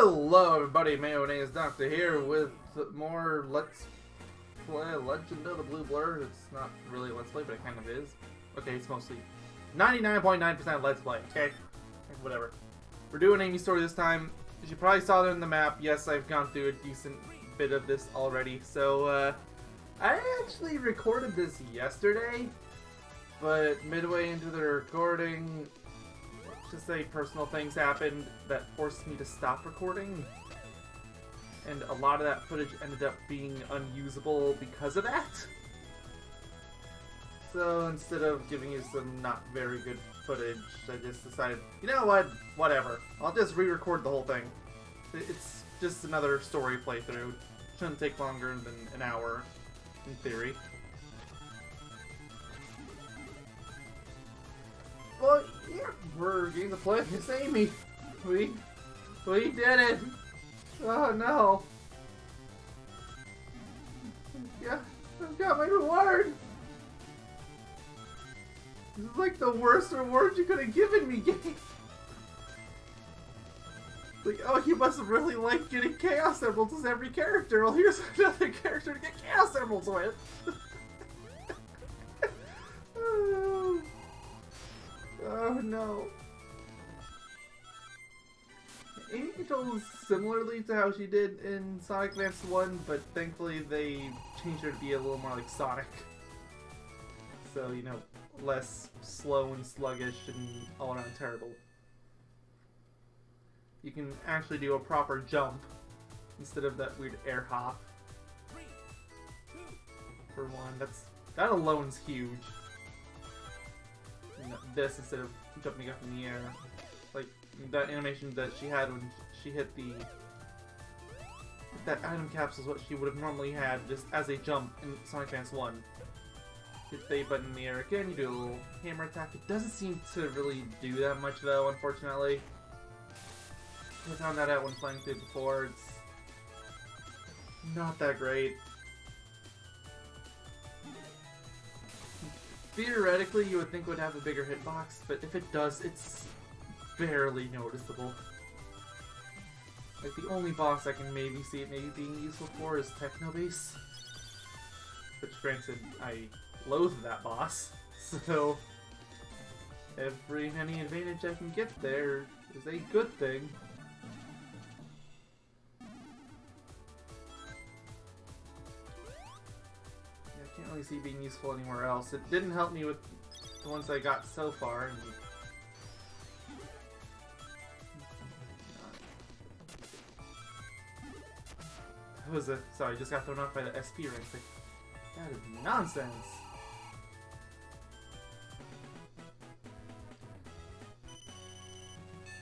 Hello everybody, Mayonnaise Doctor here with more Let's Play Legend of the Blue Blur. It's not really Let's Play, but it kind of is. Okay, it's mostly 99.9% Let's Play, okay? Whatever. We're doing Amy's story this time. As you probably saw there in the map, yes, I've gone through a decent bit of this already. So, I actually recorded this yesterday, but midway into the recording, to say personal things happened that forced me to stop recording, and a lot of that footage ended up being unusable because of that. So instead of giving you some not very good footage, I just decided, you know what, whatever, I'll just re-record the whole thing. It's just another story playthrough. Shouldn't take longer than an hour, in theory. Well, yeah, we're getting to play as Amy. We did it. Oh no. Yeah, I've got my reward. This is like the worst reward you could have given me, game. Like, oh, you must have really liked getting Chaos Emeralds as every character. Well, here's another character to get Chaos Emeralds with. Oh no. Amy controls similarly to how she did in Sonic Advance 1, but thankfully they changed her to be a little more like Sonic. So, you know, less slow and sluggish and all around terrible. You can actually do a proper jump instead of that weird air hop. For one, that alone's huge. This instead of jumping up in the air, like that animation that she had when she hit that item capsule is what she would have normally had just as a jump in Sonic Advance 1. Hit the A button in the air again, you do a little hammer attack. It doesn't seem to really do that much though, unfortunately. I found that out when playing through before. It's not that great. Theoretically, you would think it would have a bigger hitbox, but if it does, it's barely noticeable. Like, the only boss I can maybe see it maybe being useful for is Techno Base. Which, granted, I loathe that boss, so any advantage I can get there is a good thing. I can't really see it being useful anywhere else. It didn't help me with the ones I got so far. That was sorry, just got thrown off by the SP ranks. Like, that is nonsense.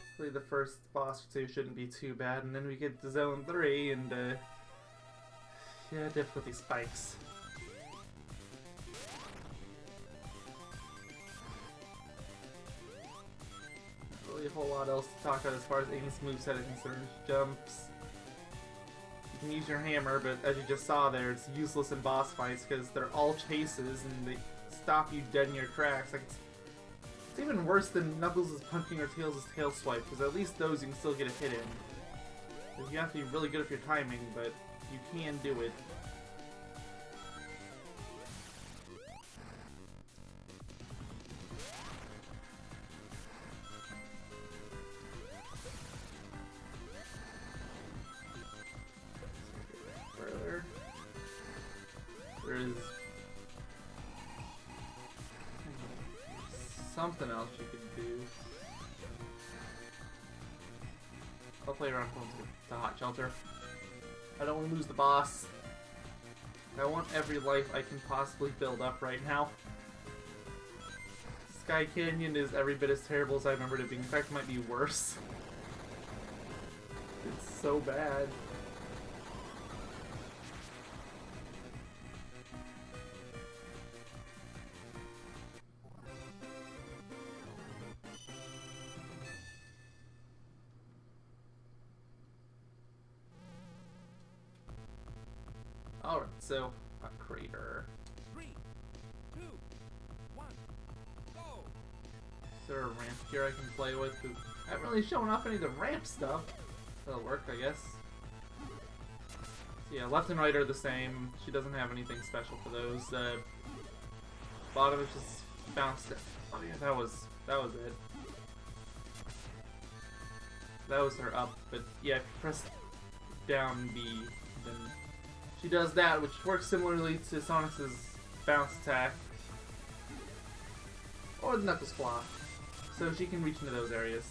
Hopefully the first boss or two shouldn't be too bad, and then we get to Zone 3 and yeah, difficulty spikes. A whole lot else to talk about as far as Amy's moveset is concerned. Jumps. You can use your hammer, but as you just saw there, it's useless in boss fights because they're all chases and they stop you dead in your tracks. Like it's even worse than Knuckles' punching or Tails' tail swipe, because at least those you can still get a hit in. You have to be really good at your timing, but you can do it. There is something else you can do. I'll play around with the hot shelter. I don't want to lose the boss. I want every life I can possibly build up right now. Sky Canyon is every bit as terrible as I remembered it being. In fact, it might be worse. It's so bad. Alright, so, a crater. 3, 2, 1, go! Is there a ramp here I can play with? 'Cause I haven't really shown off any of the ramp stuff. That'll work, I guess. So yeah, left and right are the same. She doesn't have anything special for those. Bottom is just bounced. Oh yeah, that was it. That was her up, but yeah, if you press down B, then she does that, which works similarly to Sonic's bounce attack. Or the Knuckles Claw. So she can reach into those areas.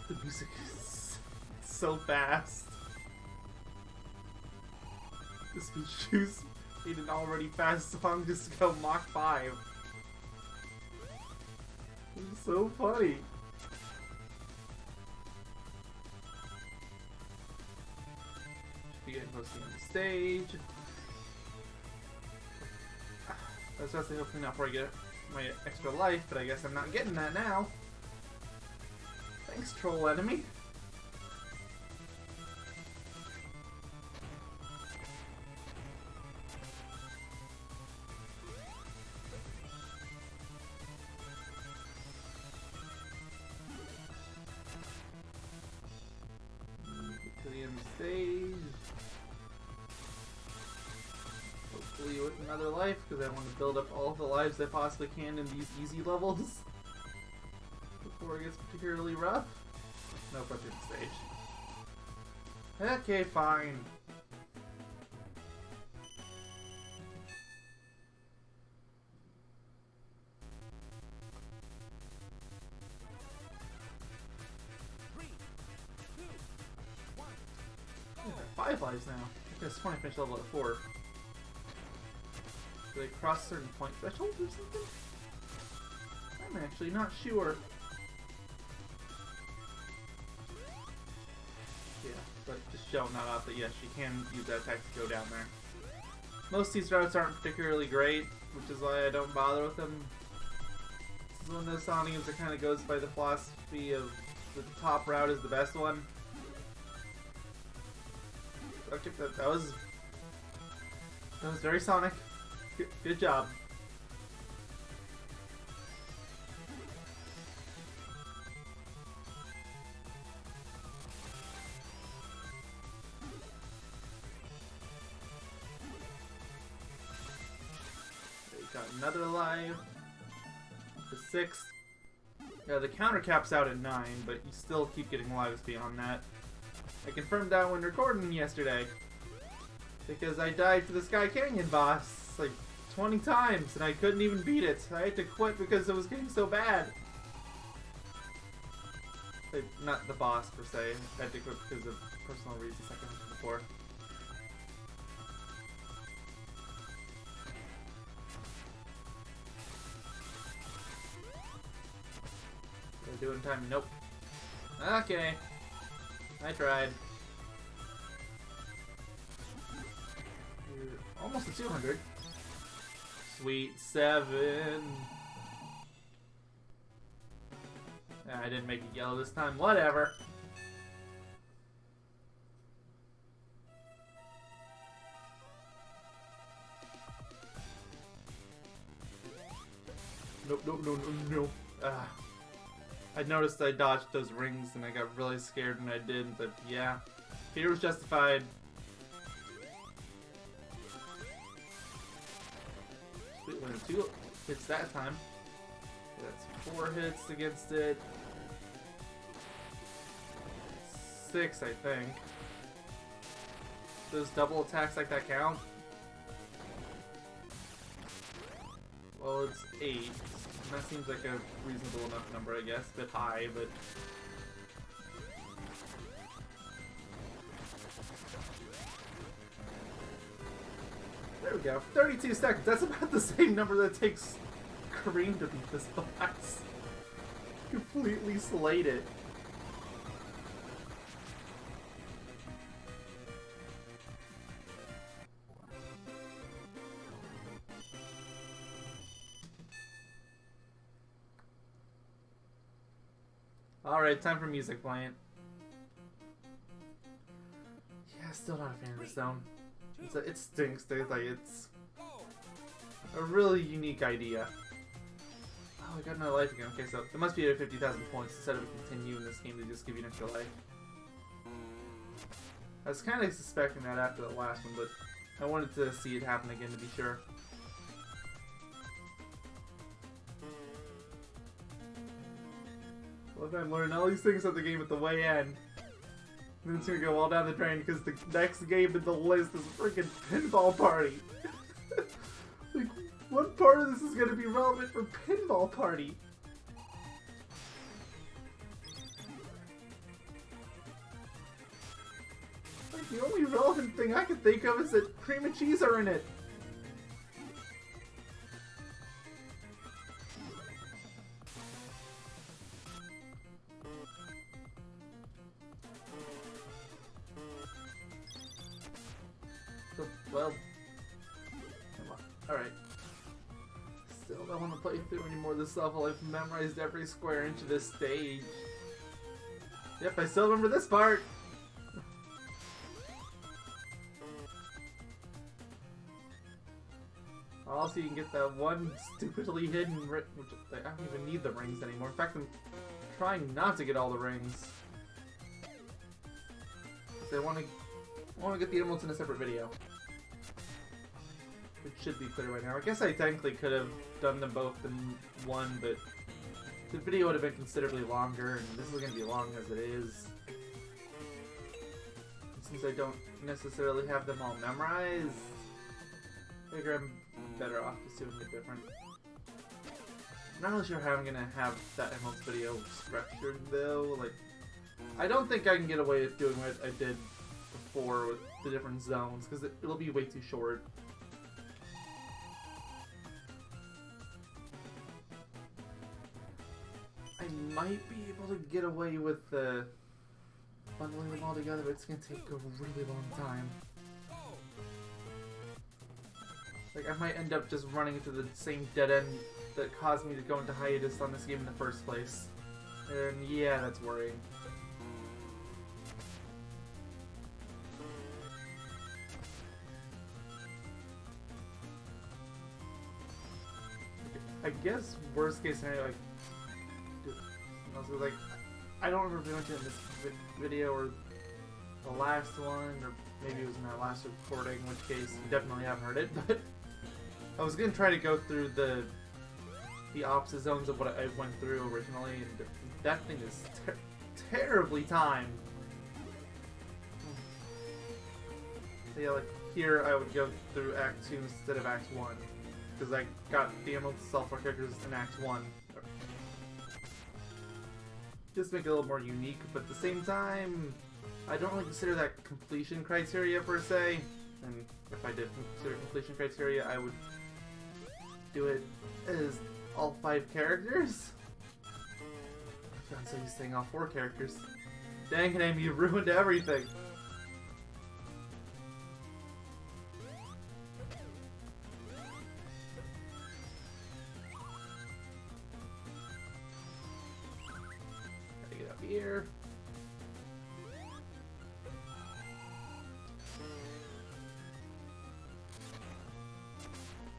The music is so fast. This Pichu's made an already fast song just go Mach 5. It's so funny. Should be getting close to the end of the stage. I was actually hoping now before I get my extra life, but I guess I'm not getting that now. Thanks, troll enemy. Get to the end of the stage. Hopefully with another life, because I want to build up all the lives I possibly can in these easy levels before it gets particularly rough. No punch in the stage. Okay, fine. Three, two, one. I have 5 lives now. I guess when I finish level at 4. Do they cross certain point thresholds or something? I'm actually not sure. Yeah, but just showing that out that yes, you can use that attack to go down there. Most of these routes aren't particularly great, which is why I don't bother with them. This is one of those Sonic games that kind of goes by the philosophy of the top route is the best one. Okay, that was very Sonic. Good job. Got another life. The 6th. Yeah, the counter caps out at 9, but you still keep getting lives beyond that. I confirmed that when recording yesterday. Because I died for the Sky Canyon boss like 20 times and I couldn't even beat it. I had to quit because it was getting so bad. Like, not the boss per se. I had to quit because of personal reasons like I mentioned before. Did I do it in time? Nope. Okay. I tried. You're almost to 200. Sweet 7. Ah, I didn't make it yellow this time. Whatever. Nope, nope, no, no, no. Ah. I noticed I dodged those rings and I got really scared when I did, but yeah. Fear was justified. Sweet, win 2 hits that time. That's 4 hits against it. 6, I think. Those double attacks like that count? Well, it's 8. And that seems like a reasonable enough number, I guess. A bit high, but... There we go. 32 seconds. That's about the same number that it takes Kareem to beat this boss. Completely slayed it. Alright, time for music playing. Yeah, still not a fan of this zone. It stinks, dude. Like, it's a really unique idea. Oh, I got another life again. Okay, so it must be at 50,000 points instead of a continue in this game to just give you an extra life. I was kind of suspecting that after the last one, but I wanted to see it happen again to be sure. Well, I'm learning all these things at the game at the way end. And then it's gonna go all down the drain because the next game in the list is freaking Pinball Party. Like, what part of this is gonna be relevant for Pinball Party? Like, the only relevant thing I can think of is that cream and cheese are in it. Well, alright. Still don't want to play through any more of this level. I've memorized every square inch of this stage. Yep, I still remember this part! Also, you can get that one stupidly hidden ring, which I don't even need the rings anymore. In fact, I'm trying not to get all the rings. So I want to get the emeralds in a separate video. It should be clear right now. I guess I technically could have done them both in one, but the video would have been considerably longer, and this is going to be long as it is. And since I don't necessarily have them all memorized, I figure I'm better off just doing it different. I'm not really sure how I'm going to have that emeralds video structured, though. Like, I don't think I can get away with doing what I did before with the different zones, because it'll be way too short. I might be able to get away with bundling them all together, but it's going to take a really long time. Like, I might end up just running into the same dead end that caused me to go into hiatus on this game in the first place. And yeah, that's worrying. I guess worst case scenario, like, I don't remember if we went to it in this video or the last one, or maybe it was in our last recording, in which case you definitely haven't heard it, but I was going to try to go through the opposite zones of what I went through originally, and that thing is terribly timed. So yeah, like, here I would go through Act 2 instead of Act 1, because I got the Emerald Software characters in Act 1. Just make it a little more unique, but at the same time, I don't really consider that completion criteria per se. And if I did consider completion criteria, I would do it as all 5 characters. I'm so used to saying all 4 characters. Dang it, Amy, you ruined everything. Here.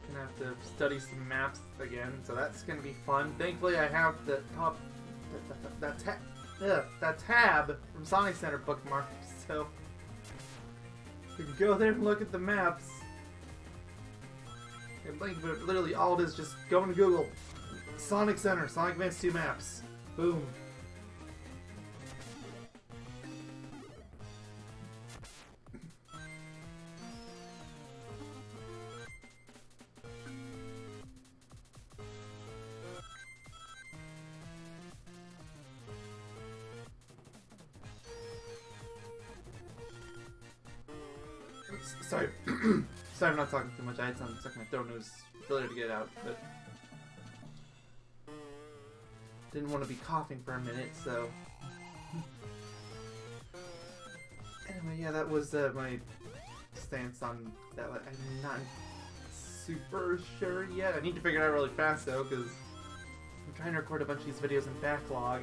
Gonna have to study some maps again, so that's gonna be fun. Thankfully, I have the top that tab from Sonic Center bookmarked, so you can go there and look at the maps. And link, but literally all it is just go into Google, Sonic Center, Sonic Advance 2 maps, boom. Sorry. Sorry, I'm not talking too much. I had something stuck in my throat and it was failure to get it out, but didn't want to be coughing for a minute, so anyway, yeah, that was my stance on that. I'm not super sure yet. I need to figure it out really fast though, because I'm trying to record a bunch of these videos in backlog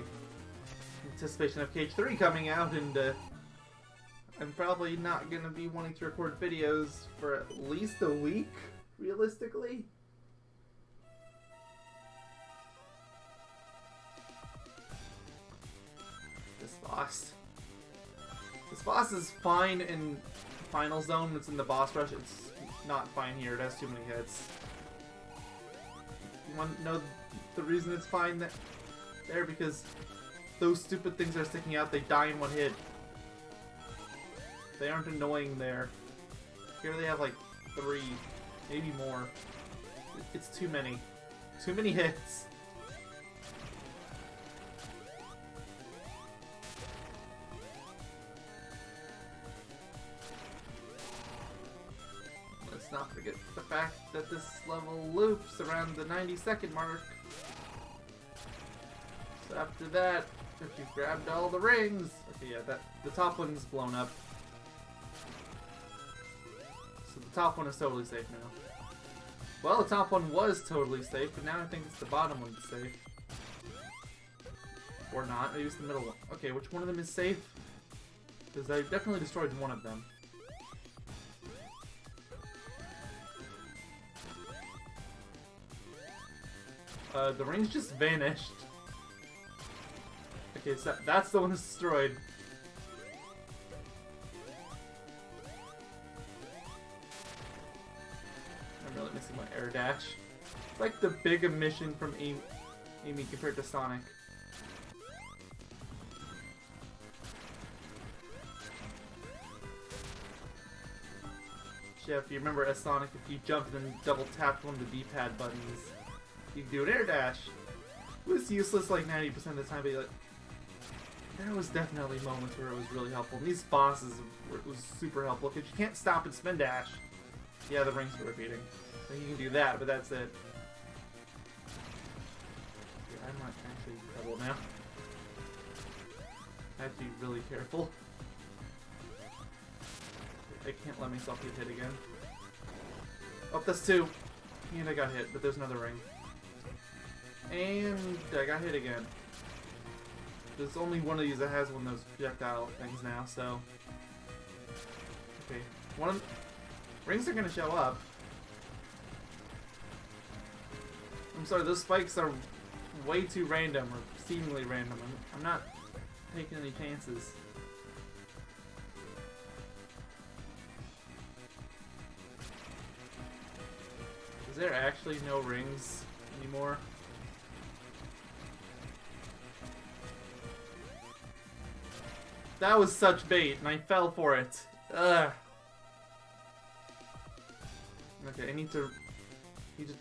in anticipation of KH3 coming out, and I'm probably not going to be wanting to record videos for at least a week, realistically. boss. This boss is fine in Final Zone. It's in the boss rush. It's not fine here. It has too many hits. You want to know the reason it's fine there? Because those stupid things are sticking out. They die in one hit. They aren't annoying there. Here they have like 3, maybe more. It's too many. Too many hits. Let's not forget the fact that this level loops around the 90-second mark. So after that, if you've grabbed all the rings... Okay, yeah, the top one's blown up. So the top one is totally safe now. Well, the top one was totally safe, but now I think it's the bottom one that's safe. Or not, maybe it's the middle one. Okay, which one of them is safe? Because I definitely destroyed one of them. The rings just vanished. Okay, so that's the one that's destroyed. I'm really missing my air dash. It's like the big omission from Amy compared to Sonic. Yeah, if you remember as Sonic, if you jumped and double tapped one of the D-pad buttons, you can do an air dash. It was useless like 90% of the time, but like, there was definitely moments where it was really helpful. And these bosses it was super helpful because you can't stop and spin dash. Yeah, the rings are repeating. So you can do that, but that's it. Yeah, I'm not actually in trouble now. I have to be really careful. I can't let myself get hit again. Oh, that's 2. And I got hit, but there's another ring. And I got hit again. There's only one of these that has one of those projectile things now, so... Okay. Rings are gonna show up. I'm sorry, those spikes are way too random, or seemingly random. I'm not taking any chances. Is there actually no rings anymore? That was such bait, and I fell for it. Ugh. Okay, I need to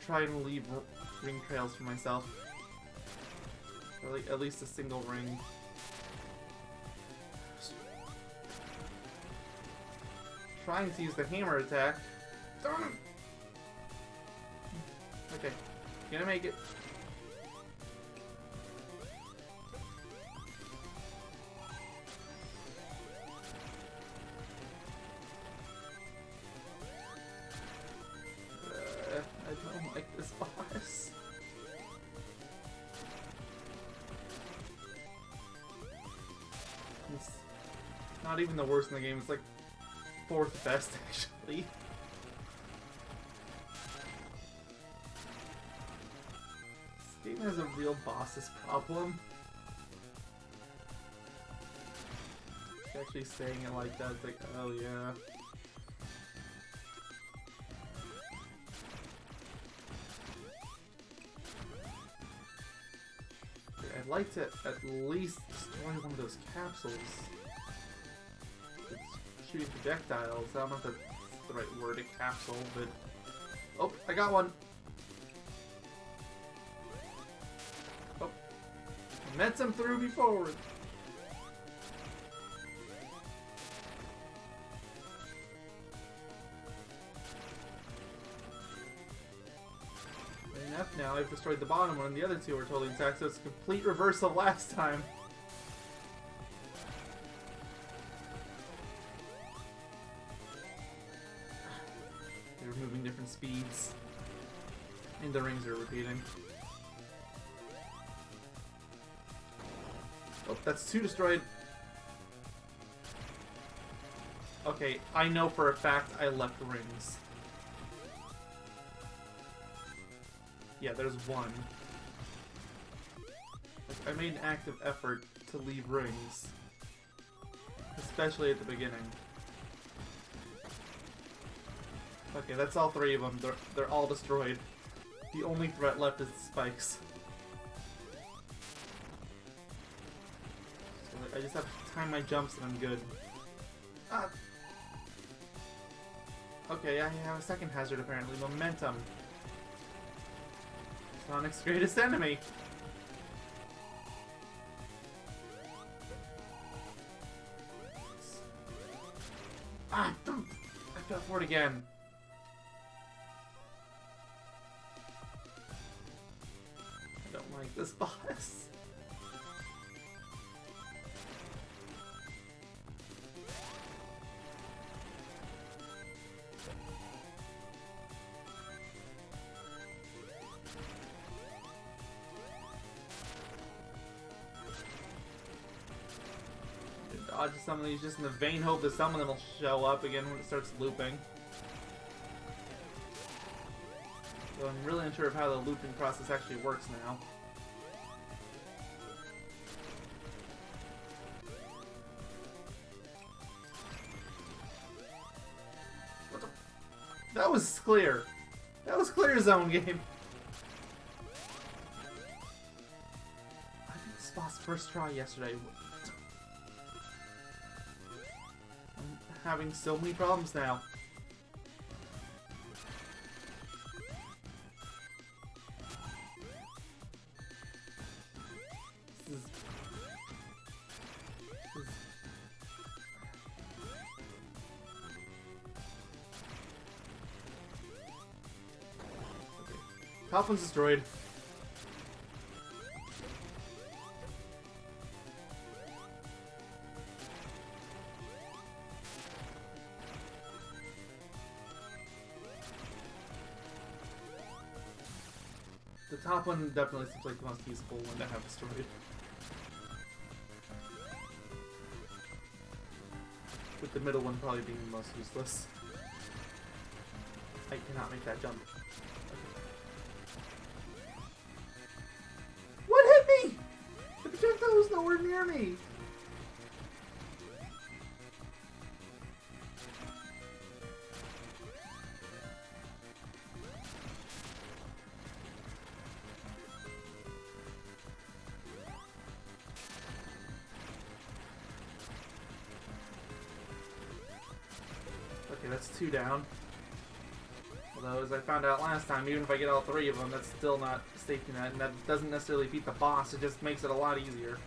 try and leave ring trails for myself. Or like at least a single ring. Trying to use the hammer attack. Okay, gonna make it. I don't like this boss. It's not even the worst in the game. It's like 4th best actually. This game has a real boss's problem. Actually saying it like that, it's like, oh yeah. I'd like to at least destroy one of those capsules. It's shooting projectiles. I don't know if that's the right word, a capsule, but... Oh, I got one! Oh. I met some through before! Now I've destroyed the bottom one, and the other 2 are totally intact, so it's a complete reverse of last time. They're moving different speeds, and the rings are repeating. Oh, that's 2 destroyed. Okay, I know for a fact I left rings. Yeah, there's 1. Like, I made an active effort to leave rings. especially at the beginning. Okay, that's all three of them. They're all destroyed. The only threat left is the spikes. So I just have to time my jumps and I'm good. Ah. Okay, I have a second hazard apparently. Momentum. Sonic's greatest enemy. Ah, I fell for it again. I don't like this boss. Dodge some of these just in the vain hope that some of them will show up again when it starts looping. So I'm really unsure of how the looping process actually works now. What the? That was clear. That was clear zone game. I did this boss first try yesterday. Having so many problems now. This is... Okay. Top one's destroyed. The top one definitely seems like the most useful one to have destroyed. With the middle one probably being the most useless. I cannot make that jump. Okay. What hit me? The projectile was nowhere near me! Okay, that's 2 down. Although, as I found out last time, even if I get all 3 of them, that's still not a safety net, and that doesn't necessarily beat the boss, it just makes it a lot easier.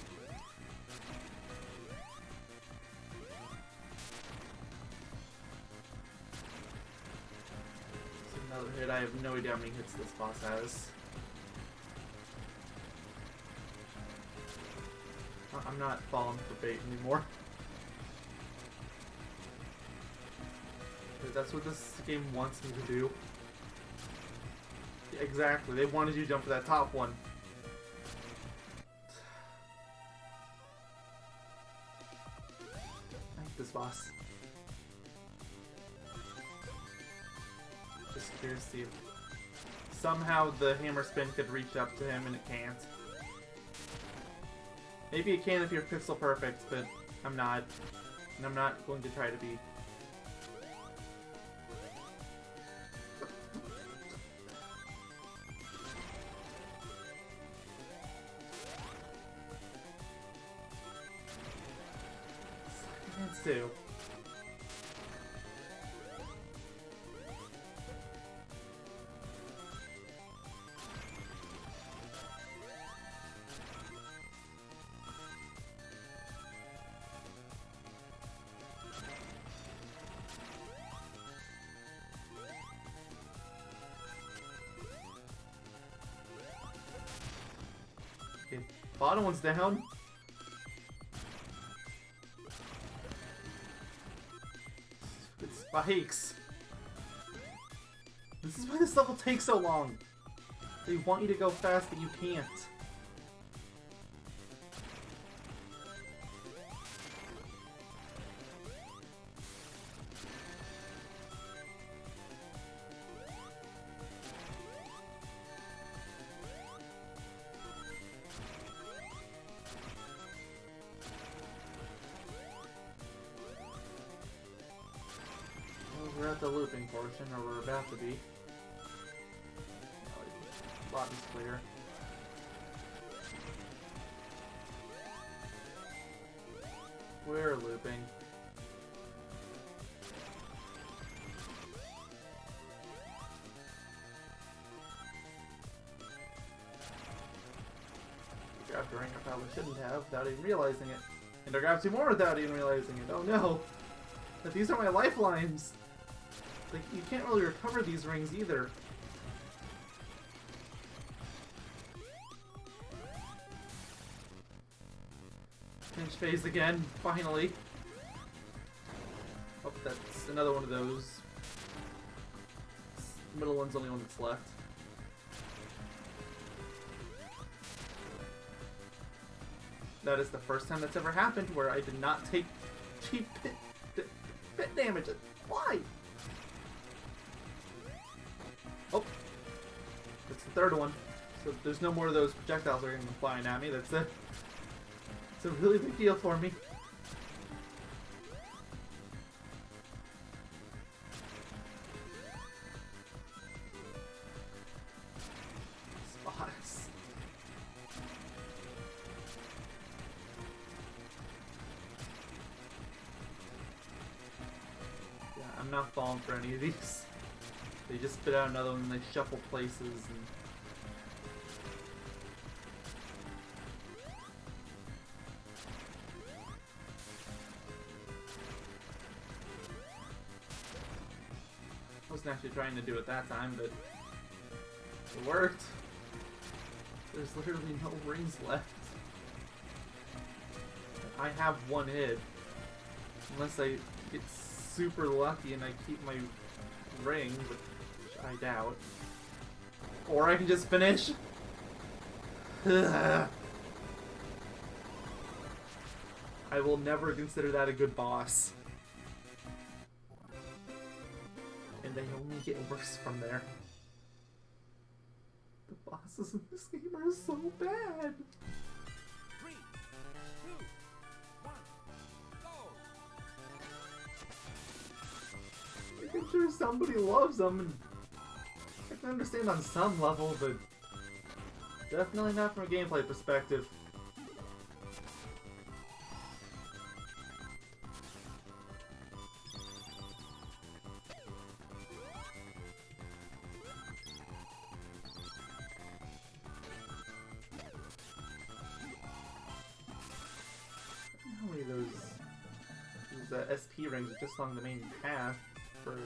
It's another hit. I have no idea how many hits this boss has. I'm not falling for bait anymore. That's what this game wants me to do. Exactly, they wanted you to jump for that top one. I hate this boss. Just curious to see if somehow the hammer spin could reach up to him and it can't. Maybe it can if you're pixel perfect, but I'm not. And I'm not going to try to be. Let's do. Okay, bottom one's down. Stupid spikes. This is why this level takes so long. They want you to go fast, but you can't. We're at the looping portion, or we're about to be. Bottom's clear. We're looping. Grabbed a ring I probably shouldn't have without even realizing it. And I grabbed 2 more without even realizing it. Oh no! But these are my lifelines! Like, you can't really recover these rings either. Pinch phase again, finally. Oh, that's another one of those. The middle one's the only one that's left. That is the first time that's ever happened where I did not take cheap pit damage. Why? Oh, that's the third one. So there's no more of those projectiles that are going to be flying at me. That's it's a really big deal for me. Spots. Yeah, I'm not falling for any of these. They just spit out another one and they shuffle places and... I wasn't actually trying to do it that time, but it worked. There's literally no rings left. I have one hit. Unless I get super lucky and I keep my ring, which I doubt. Or I can just finish. I will never consider that a good boss. And they only get worse from there. The bosses in this game are so bad. 3, 2, 1, go! I'm sure somebody loves them, and I can understand on some level, but definitely not from a gameplay perspective. How many of those SP rings are just along the main path for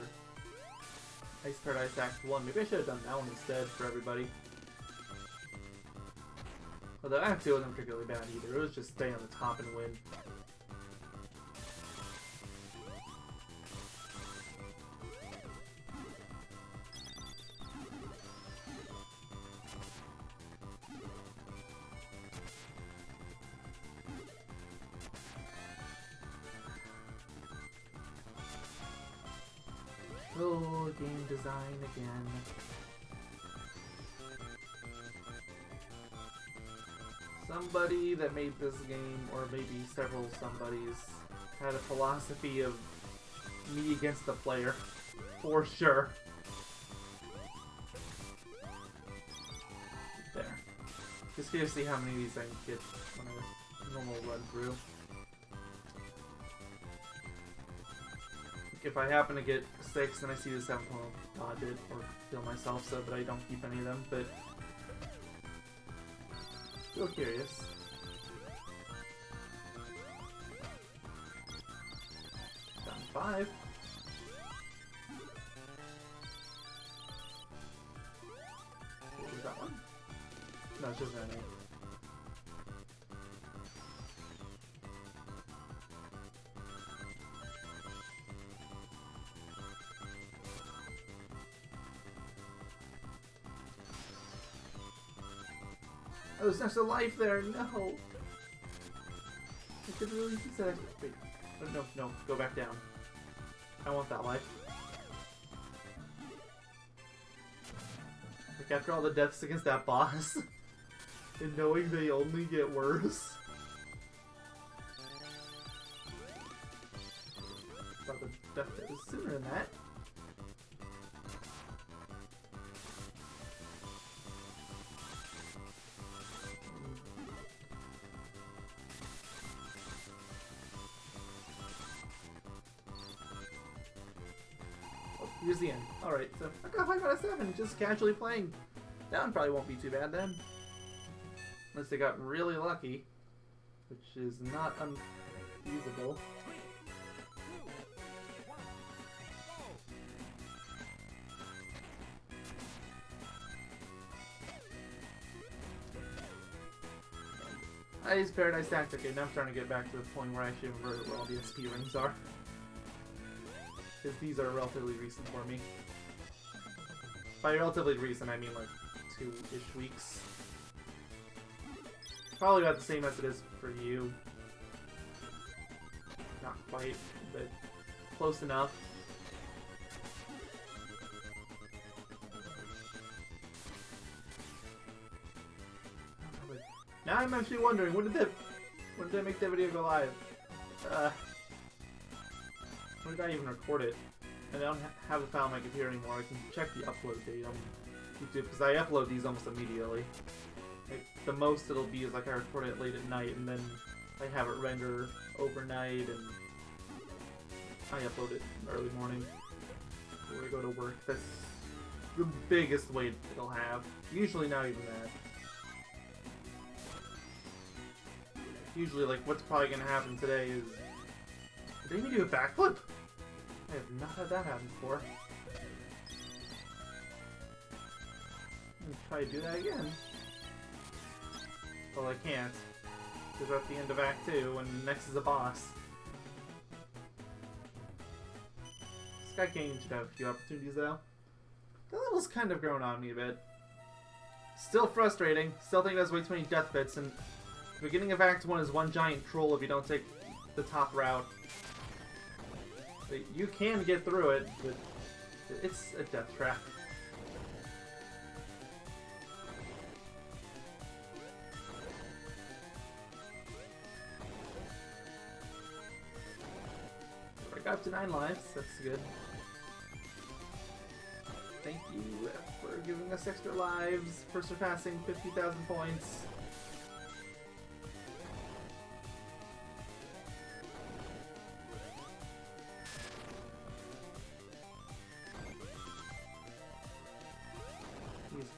Ice Paradise Act 1. Maybe I should have done that one instead for everybody. Although Act 2 wasn't particularly bad either. It was just stay on the top and win. Oh, game design again. Somebody that made this game, or maybe several somebodies, had a philosophy of me against the player. For sure. There. Just here to see how many of these I can get on a normal run through. If I happen to get 6 and I see the 7th one, I'll dodge it or kill myself so that I don't keep any of them, but still curious. Done 5. What was that one? No, it's just an 8. Oh, there's just a life there, no! I could really use that. Wait. Oh, no, no, go back down. I want that life. Like, after all the deaths against that boss, and knowing they only get worse. Thought the death was sooner than that. Here's the end. Alright, so I got 5 out of 7, just casually playing. That one probably won't be too bad then. Unless they got really lucky, which is not unfeasible. I use Paradise Tactic, and now I'm starting to get back to the point where I actually remember where all the SP rings are. Because these are relatively recent for me. By relatively recent, I mean like 2-ish weeks. Probably about the same as it is for you. Not quite, but close enough. Now I'm actually wondering, when did I make that video go live? When did I even record it? And I don't have the file on my computer anymore. I can check the upload date on YouTube, because I upload these almost immediately. Like, the most it'll be is like I record it late at night, and then I have it render overnight, and I upload it in the early morning before I go to work. That's the biggest weight it'll have. Usually not even that. Usually, like, what's probably going to happen today is... Did they even do a backflip? I have not had that happen before. I'm going to try to do that again. Well, I can't. Because we're at the end of Act 2, and next is a boss. Sky Canyon should have a few opportunities, though. The level's kind of grown on me a bit. Still frustrating. Still think there's way too many death bits, and... The beginning of Act 1 is one giant troll if you don't take the top route. But you can get through it, but it's a death trap. I got up to 9 lives, that's good. Thank you for giving us extra lives, for surpassing 50,000 points.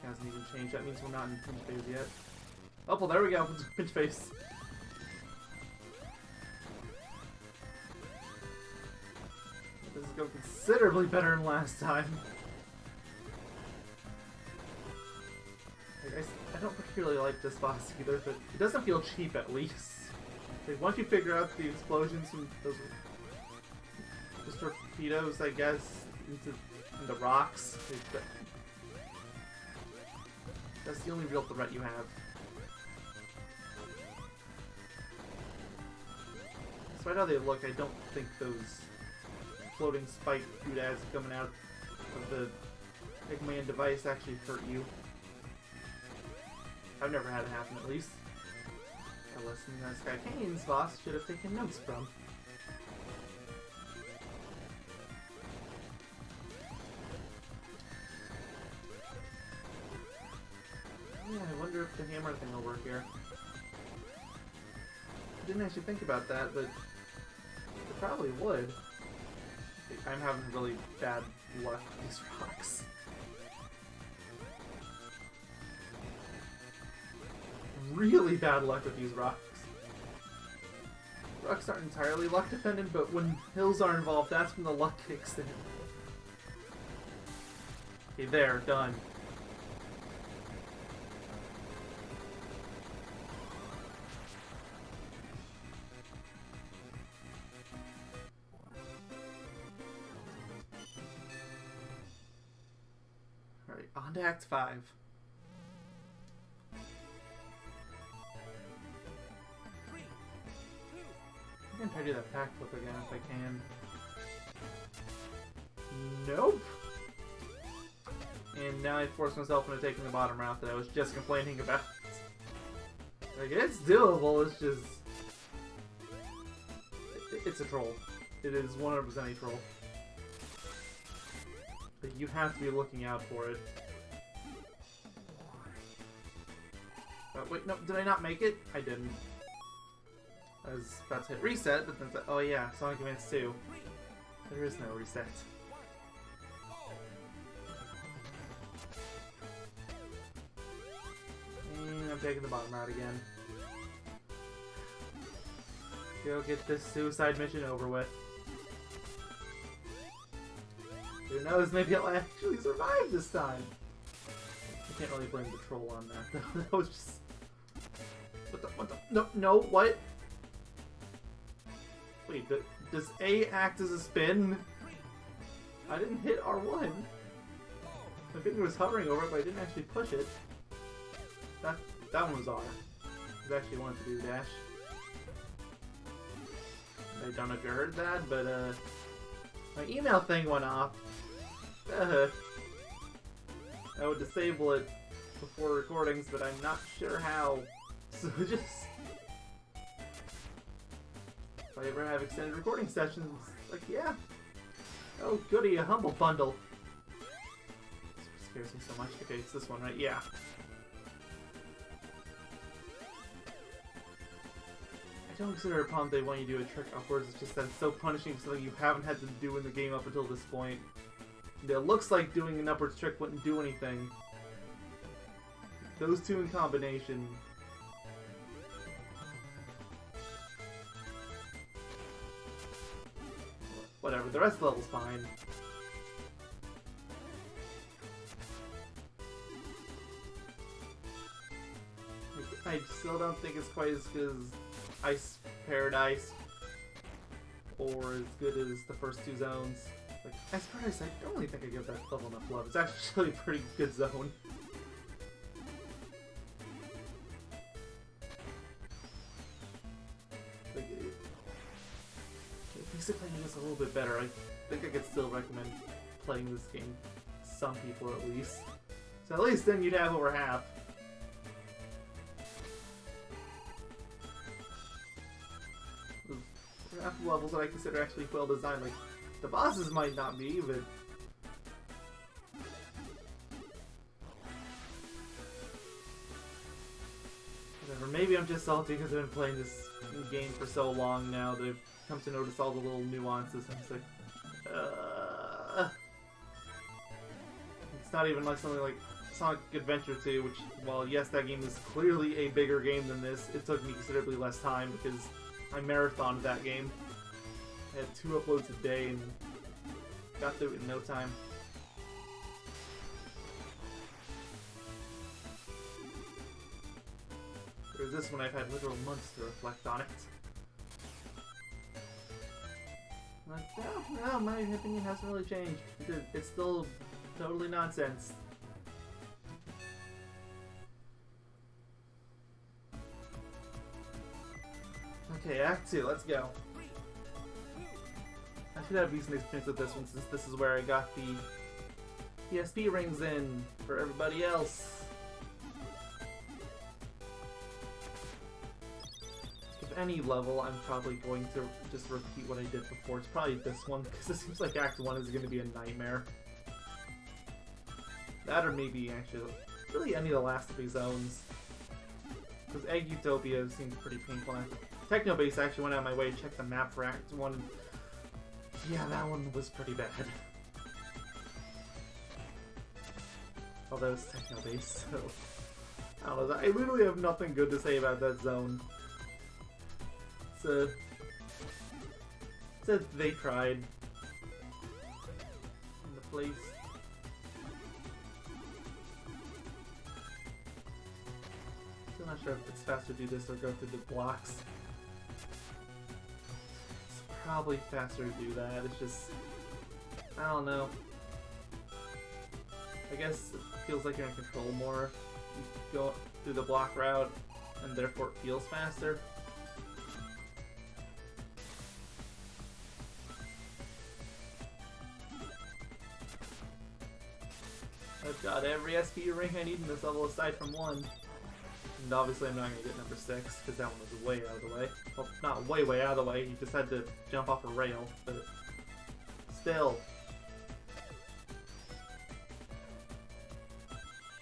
Hasn't even changed. That means we're not in pinch phase yet. Oh, well, there we go. Pinch phase. This is going considerably better than last time. Like, I don't particularly like this boss either, but it doesn't feel cheap at least. Like, once you figure out the explosions from those torpedoes, I guess, into the rocks, that's the only real threat you have. Despite how they look, I don't think those floating spike doodads coming out of the Eggman device actually hurt you. I've never had it happen, at least. A lesson that Sky Canyon's boss should have taken notes from. Yeah, I wonder if the hammer thing will work here. I didn't actually think about that, but it probably would. I'm having really bad luck with these rocks. Really bad luck with these rocks. Rocks aren't entirely luck dependent, but when hills are involved, that's when the luck kicks in. Okay, there, done. On to Act 5. I'm gonna try to do that backflip again if I can. Nope! And now I force myself into taking the bottom route that I was just complaining about. Like, it's doable, it's just... It's a troll. It is 100% a troll. But you have to be looking out for it. Wait, no, did I not make it? I didn't. I was about to hit reset, but then oh yeah, Sonic Advance 2. There is no reset. I'm taking the bottom route again. Go get this suicide mission over with. Who knows, maybe I'll actually survive this time. I can't really blame the troll on that, though. That was just... What the? No, what? Wait, does A act as a spin? I didn't hit R1. My finger was hovering over it, but I didn't actually push it. That one was R. I actually wanted to do dash. I don't know if you heard that, but my email thing went off. I would disable it before recordings, but I'm not sure how. So just... if I ever have extended recording sessions, like, yeah. Oh, goody, a humble bundle. This scares me so much. Okay, it's this one, right? Yeah. I don't consider it a problem they want you to do a trick upwards, it's just that it's so punishing for something you haven't had to do in the game up until this point. It looks like doing an upwards trick wouldn't do anything. Those two in combination... whatever, the rest of the level's fine. I still don't think it's quite as good as Ice Paradise, or as good as the first two zones. Like, Ice Paradise, I don't really think I give that level enough love. It's actually a pretty good zone. Like, at least playing this a little bit better. I think I could still recommend playing this game to some people at least. So at least then you'd have over half. Half the levels that I consider actually well designed. Like, the bosses might not be, but... whatever, maybe I'm just salty because I've been playing this game for so long now that I've come to notice all the little nuances, and it's like... It's not even like something like Sonic Adventure 2, which, while yes, that game is clearly a bigger game than this, it took me considerably less time because I marathoned that game. I had 2 uploads a day and got through it in no time. Whereas this one I've had literal months to reflect on it. Like, no, my opinion hasn't really changed. It's still totally nonsense. Okay, Act 2, let's go. I should have decent experience with this one since this is where I got the PSP rings in for everybody else. If any level, I'm probably going to just repeat what I did before. It's probably this one, because it seems like Act 1 is going to be a nightmare. That or maybe, actually, really any of the last 3 zones. Because Egg Utopia seems pretty painful. Technobase actually went out of my way to check the map for Act 1. Yeah, that one was pretty bad. Although it's Technobase, so... I don't know, I literally have nothing good to say about that zone. It's they tried. In the place. Still not sure if it's faster to do this or go through the blocks. It's probably faster to do that, it's just... I don't know. I guess it feels like you're in control more. You go through the block route, and therefore it feels faster. I've got every SP ring I need in this level aside from 1. And obviously I'm not going to get number 6, because that one was way out of the way. Well, not way out of the way, you just had to jump off a rail, but still.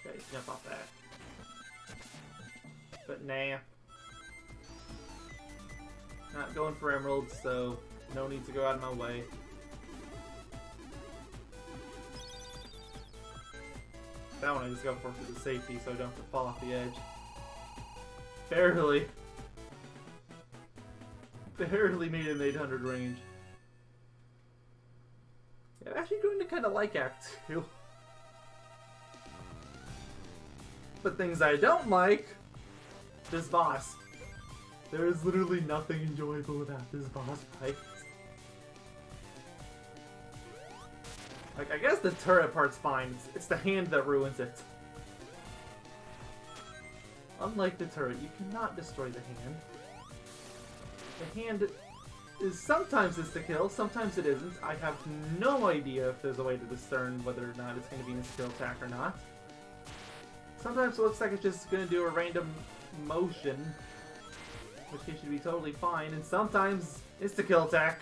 Okay, jump off that. But nah. Not going for emeralds, so no need to go out of my way. That one I just go for the safety so I don't have to fall off the edge. Barely. Barely made an 800 range. Yeah, I'm actually going to kind of like Act 2. But things I don't like, this boss. There is literally nothing enjoyable about this boss fight. Like, I guess the turret part's fine. It's the hand that ruins it. Unlike the turret, you cannot destroy the hand. The hand is sometimes insta-kill, sometimes it isn't. I have no idea if there's a way to discern whether or not it's going to be an insta-kill attack or not. Sometimes it looks like it's just going to do a random motion, which case should be totally fine, and sometimes insta-kill attack.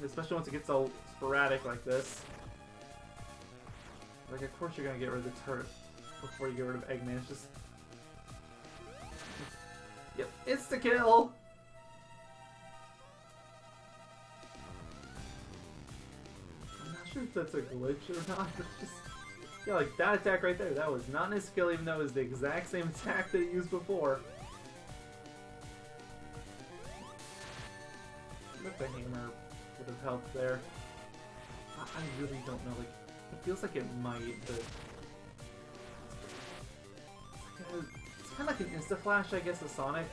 Especially once it gets all sporadic like this. Like, of course you're going to get rid of the turret before you get rid of Eggman. It's just... Yep, insta-kill! I'm not sure if that's a glitch or not, but just... Yeah, like, that attack right there, that was not an insta-kill even though it was the exact same attack that it used before. But the hammer would have helped there. I really don't know, like, it feels like it might, but... It's kind of like an insta-flash, I guess, of Sonic.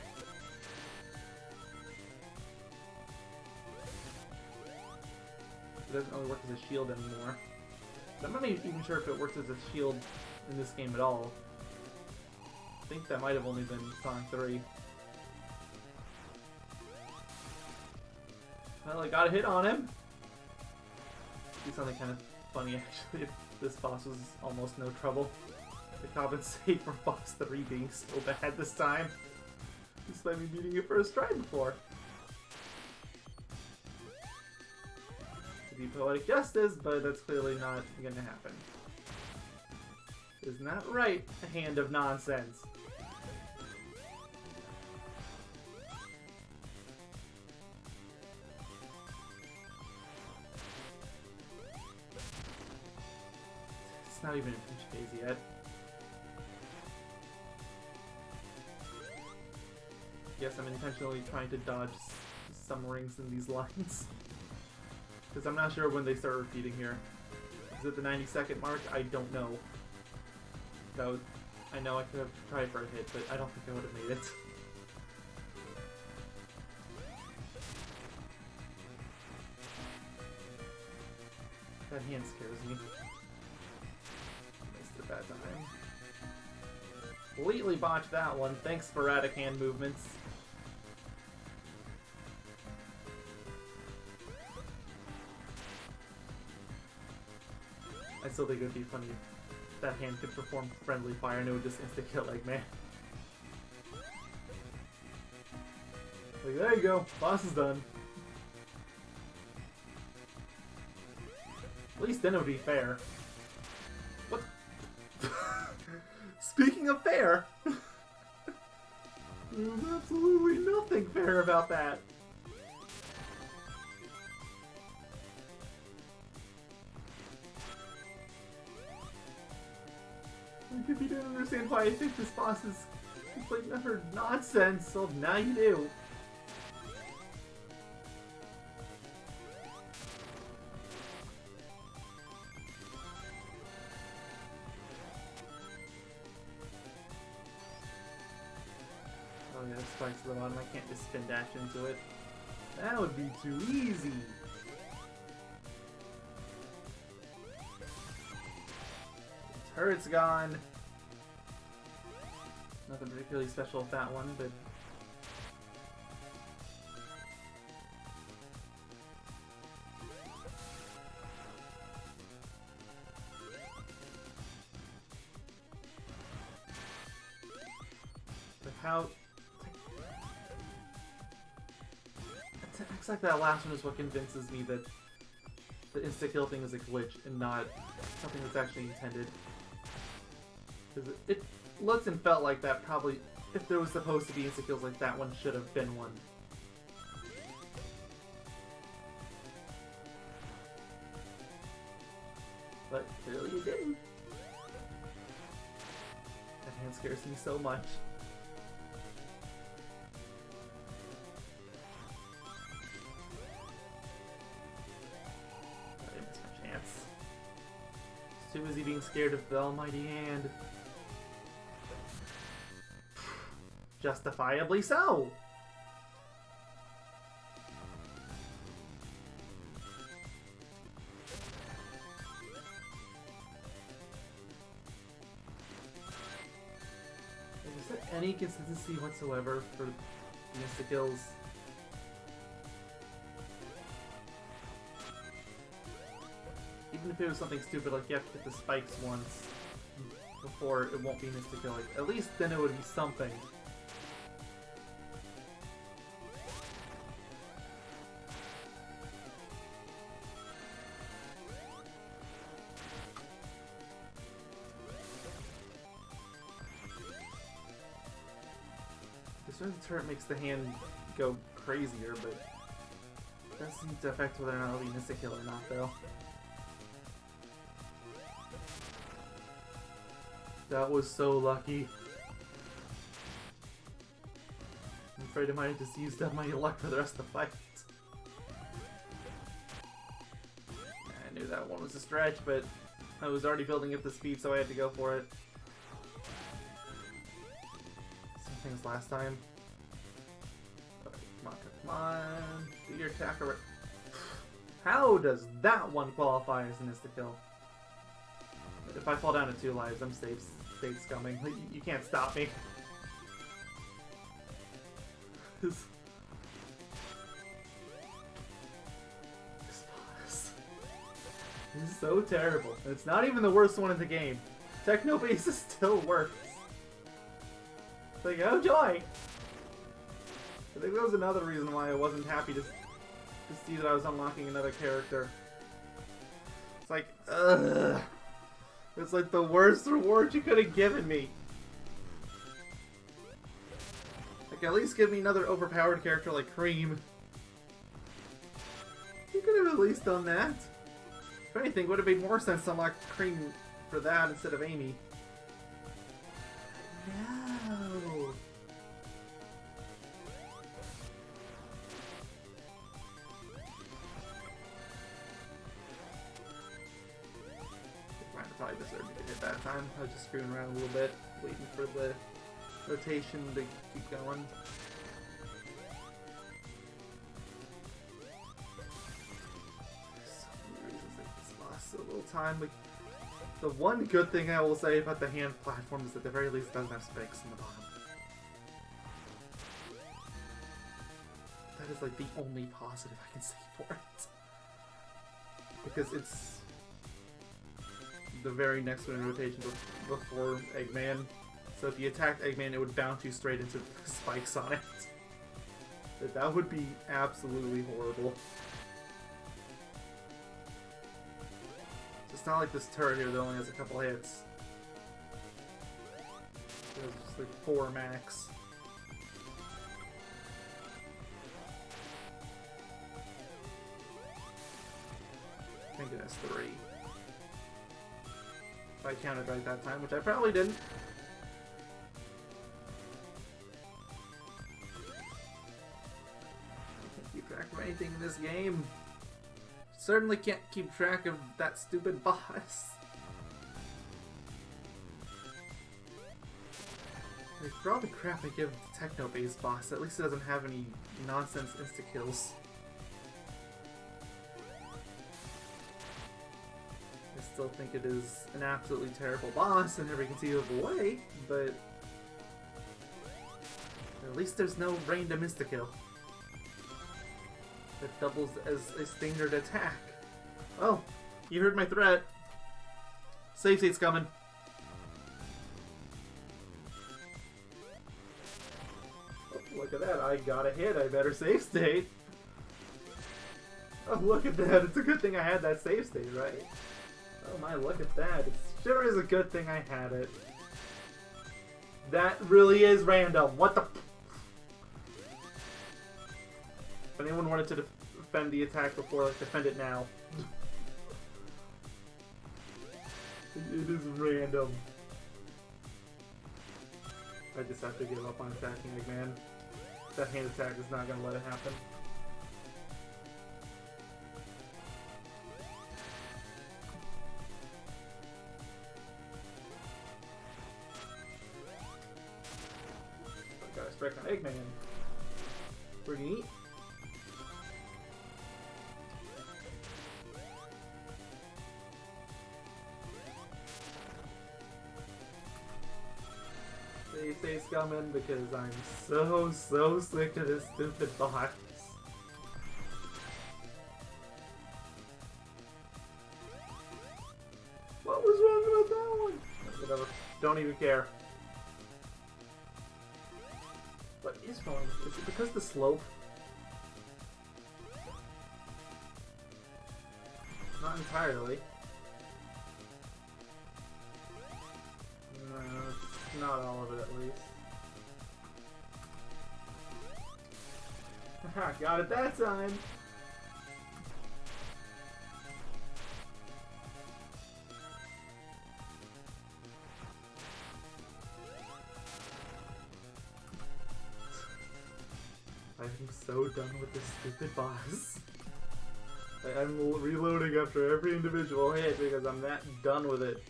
It doesn't really work as a shield anymore. I'm not even sure if it works as a shield in this game at all. I think that might have only been Sonic 3. Well, I got a hit on him. Do something kind of funny, actually, if this boss was almost no trouble. To compensate for boss 3 being so bad this time. Despite me beating it first try before. To be poetic justice, but that's clearly not gonna happen. Isn't that right, a hand of nonsense? It's not even in Peach phase yet. Yes, I'm intentionally trying to dodge some rings in these lines. Because I'm not sure when they start repeating here. Is it the 90-second mark? I don't know. So, I know I could have tried for a hit, but I don't think I would have made it. That hand scares me. Missed it that time. Completely botched that one. Thanks, sporadic hand movements. I still think it would be funny if that hand could perform friendly fire and it would just insta-kill Eggman. Like, there you go, boss is done. At least then it would be fair. What? Speaking of fair, there's absolutely nothing fair about that. If you didn't understand why I think this boss is complete and utter nonsense, well, now you do. Oh yeah, spikes at the bottom. I can't just spin dash into it. That would be too easy. Turret's gone. Nothing particularly special with that one, but... But how... Attacks like that last one is what convinces me that the insta-kill thing is a glitch and not something that's actually intended. Because it looks and felt like that probably, if there was supposed to be insta-kills like that one, should have been one. But clearly it didn't. That hand scares me so much. I missed my chance. Too busy being scared of the almighty hand. Justifiably so! Is there any consistency whatsoever for the insta-kills? Even if it was something stupid like you have to hit the spikes once before it won't be an insta-kill, like, at least then it would be something. The turret makes the hand go crazier, but it doesn't seem to affect whether or not it'll be an insta-kill or not, though. That was so lucky. I'm afraid I might have just used up my luck for the rest of the fight. I knew that one was a stretch, but I was already building up the speed, so I had to go for it. Same thing as last time. Come on, do your attack already. How does that one qualify as an insta-kill? If I fall down to 2 lives, I'm safe scumming. You can't stop me. This boss is so terrible. It's not even the worst one in the game. Techno Base still works. It's like, oh joy! I think that was another reason why I wasn't happy to see that I was unlocking another character. It's like, ugh. It's like the worst reward you could have given me. Like, at least give me another overpowered character like Cream. You could have at least done that. If anything, it would have made more sense to unlock Cream for that instead of Amy. No. Probably deserved me to hit that time. I was just screwing around a little bit, waiting for the rotation to keep going. So many reasons I just lost a little time. Like, the one good thing I will say about the hand platform is that at the very least it doesn't have spikes in the bottom. That is like the only positive I can say for it. Because it's the very next one in rotation before Eggman. So if you attacked Eggman, it would bounce you straight into the spikes on it. That would be absolutely horrible. It's not like this turret here that only has a couple hits. There's just like 4 max. I think it has 3. If I counted right that time, which I probably didn't. I can't keep track of anything in this game. Certainly can't keep track of that stupid boss. Like, for all the crap I give the Techno-based boss, at least it doesn't have any nonsense insta-kills. I still think it is an absolutely terrible boss in every conceivable way, but at least there's no random insta-kill that doubles as a standard attack. Oh, you heard my threat. Save state's coming. Oh, look at that, I got a hit, I better save state. Oh, look at that, it's a good thing I had that save state, right? Oh my, look at that. It sure is a good thing I had it. That really is random. What the... If anyone wanted to defend the attack before, like, defend it now. It is random. I just have to give up on attacking Eggman. That hand attack is not gonna let it happen. I gotta strike on Eggman. Pretty neat. Stay scumming because I'm so sick of this stupid box. What was wrong with that one? Whatever. Don't even care. What is wrong? Is it because the slope? Not entirely. No, it's not all of it at least. Haha, got it that time! I'm so done with this stupid boss. I'm reloading after every individual hit because I'm that done with it.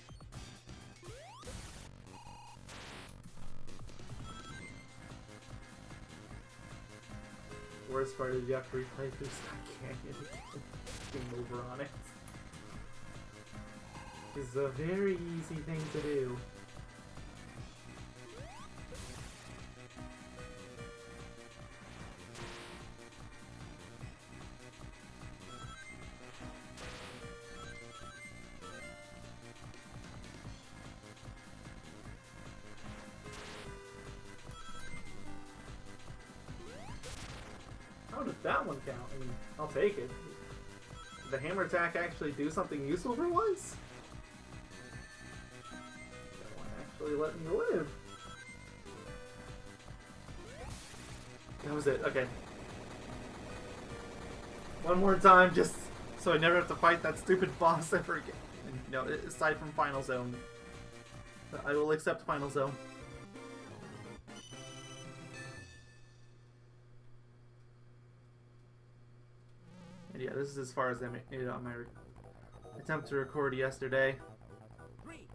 Worst part is you have to replay through Sky Canyon game over on it. It's a very easy thing to do. How did that one count? I mean, I'll take it. Did the hammer attack actually do something useful for once? That one actually let me live. That was it, okay. One more time, just so I never have to fight that stupid boss ever again. And, you know, aside from Final Zone. I will accept Final Zone. And yeah, this is as far as I made it on my attempt to record yesterday. 3,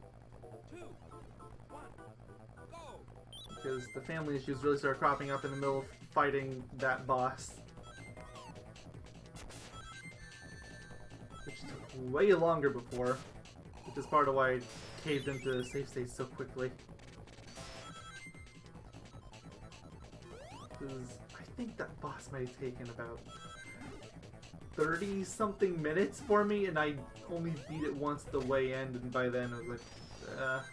2, 1, go! Because the family issues really started cropping up in the middle of fighting that boss. Which took way longer before. Which is part of why I caved into the save state so quickly. Because I think that boss might have taken about 30-something minutes for me, and I only beat it once the way end, and by then I was like,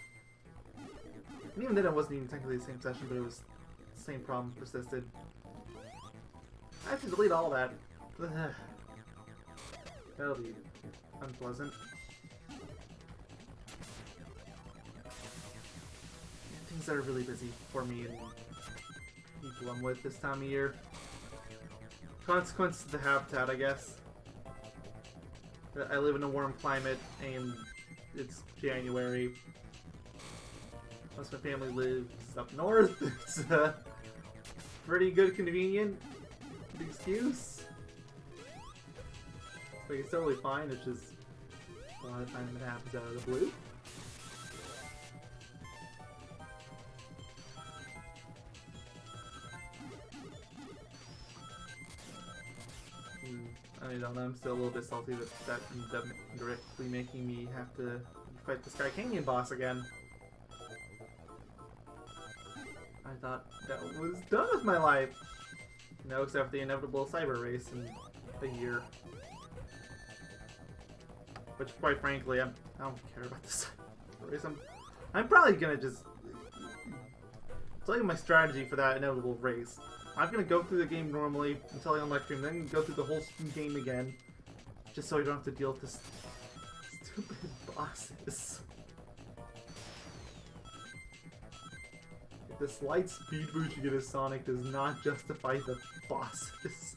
And even then it wasn't even technically the same session, but it was the same problem persisted. I have to delete all that. That'll be unpleasant. Things are really busy for me and people I'm with this time of year. Consequences of the habitat, I guess. I live in a warm climate and it's January. Most of my family lives up north. It's pretty good, convenient excuse. Like, it's totally fine, it's just a lot of times it happens out of the blue. I don't know, I'm still a little bit salty that that ended up directly making me have to fight the Sky Canyon boss again. I thought that was done with my life. No, except for the inevitable cyber race in a year. Which, quite frankly, I don't care about the cyber race. I'm probably gonna just tell you my strategy for that inevitable race. I'm gonna go through the game normally until I unlock stream, then go through the whole game again, just so I don't have to deal with this stupid bosses. The slight speed boost you get as Sonic does not justify the bosses.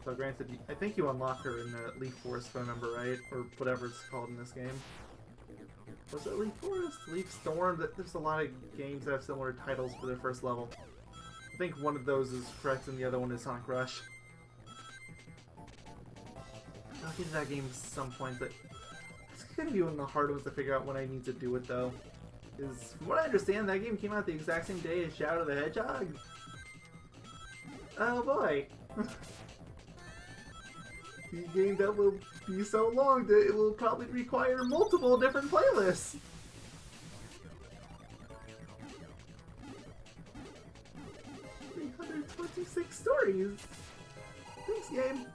So granted, I think you unlock her in Leaf Forest, if I remember right, or whatever it's called in this game. Was it Leaf Forest? Leaf Storm? There's a lot of games that have similar titles for their first level. I think one of those is correct and the other one is Sonic Rush. I'll get to that game at some point, but it's gonna be one of the hard ones to figure out when I need to do it though. Is, from what I understand, that game came out the exact same day as Shadow the Hedgehog. Oh boy. The game that will be so long that it will probably require multiple different playlists. 326 stories. Thanks, game.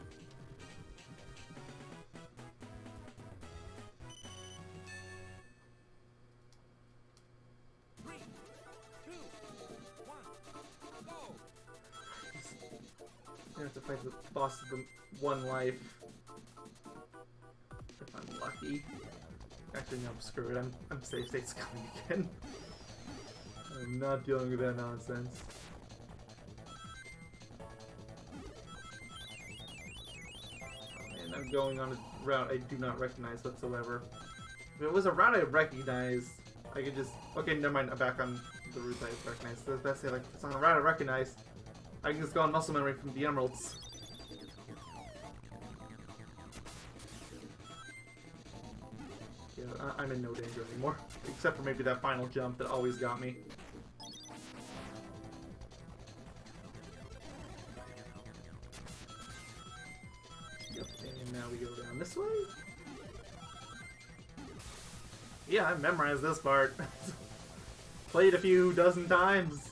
Three, two, one, go! I have to fight the boss of the one life. If I'm lucky. Actually, no, screw it. I'm safe. State's coming again. I'm not dealing with that nonsense. Oh man, I'm going on a route I do not recognize whatsoever. If it was a route I recognize, I could just... Okay, never mind. I'm back on the route I recognize. So that's it. Like, if it's on a route I recognize, I can just go on muscle memory from the emeralds. Yeah, I'm in no danger anymore. Except for maybe that final jump that always got me. Yep, and now we go down this way. Yeah, I memorized this part. Played a few dozen times.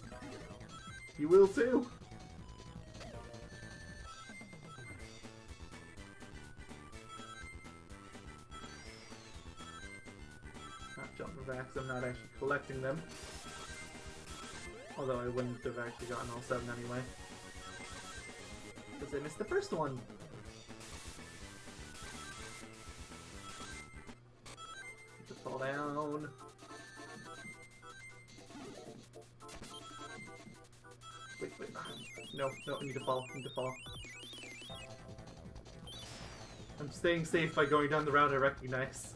You will too. Not jumping back, so I'm not actually collecting them. Although I wouldn't have actually gotten all 7 anyway. Because I missed the first one. Just fall down. Wait. No, I need to fall. I'm staying safe by going down the route I recognize.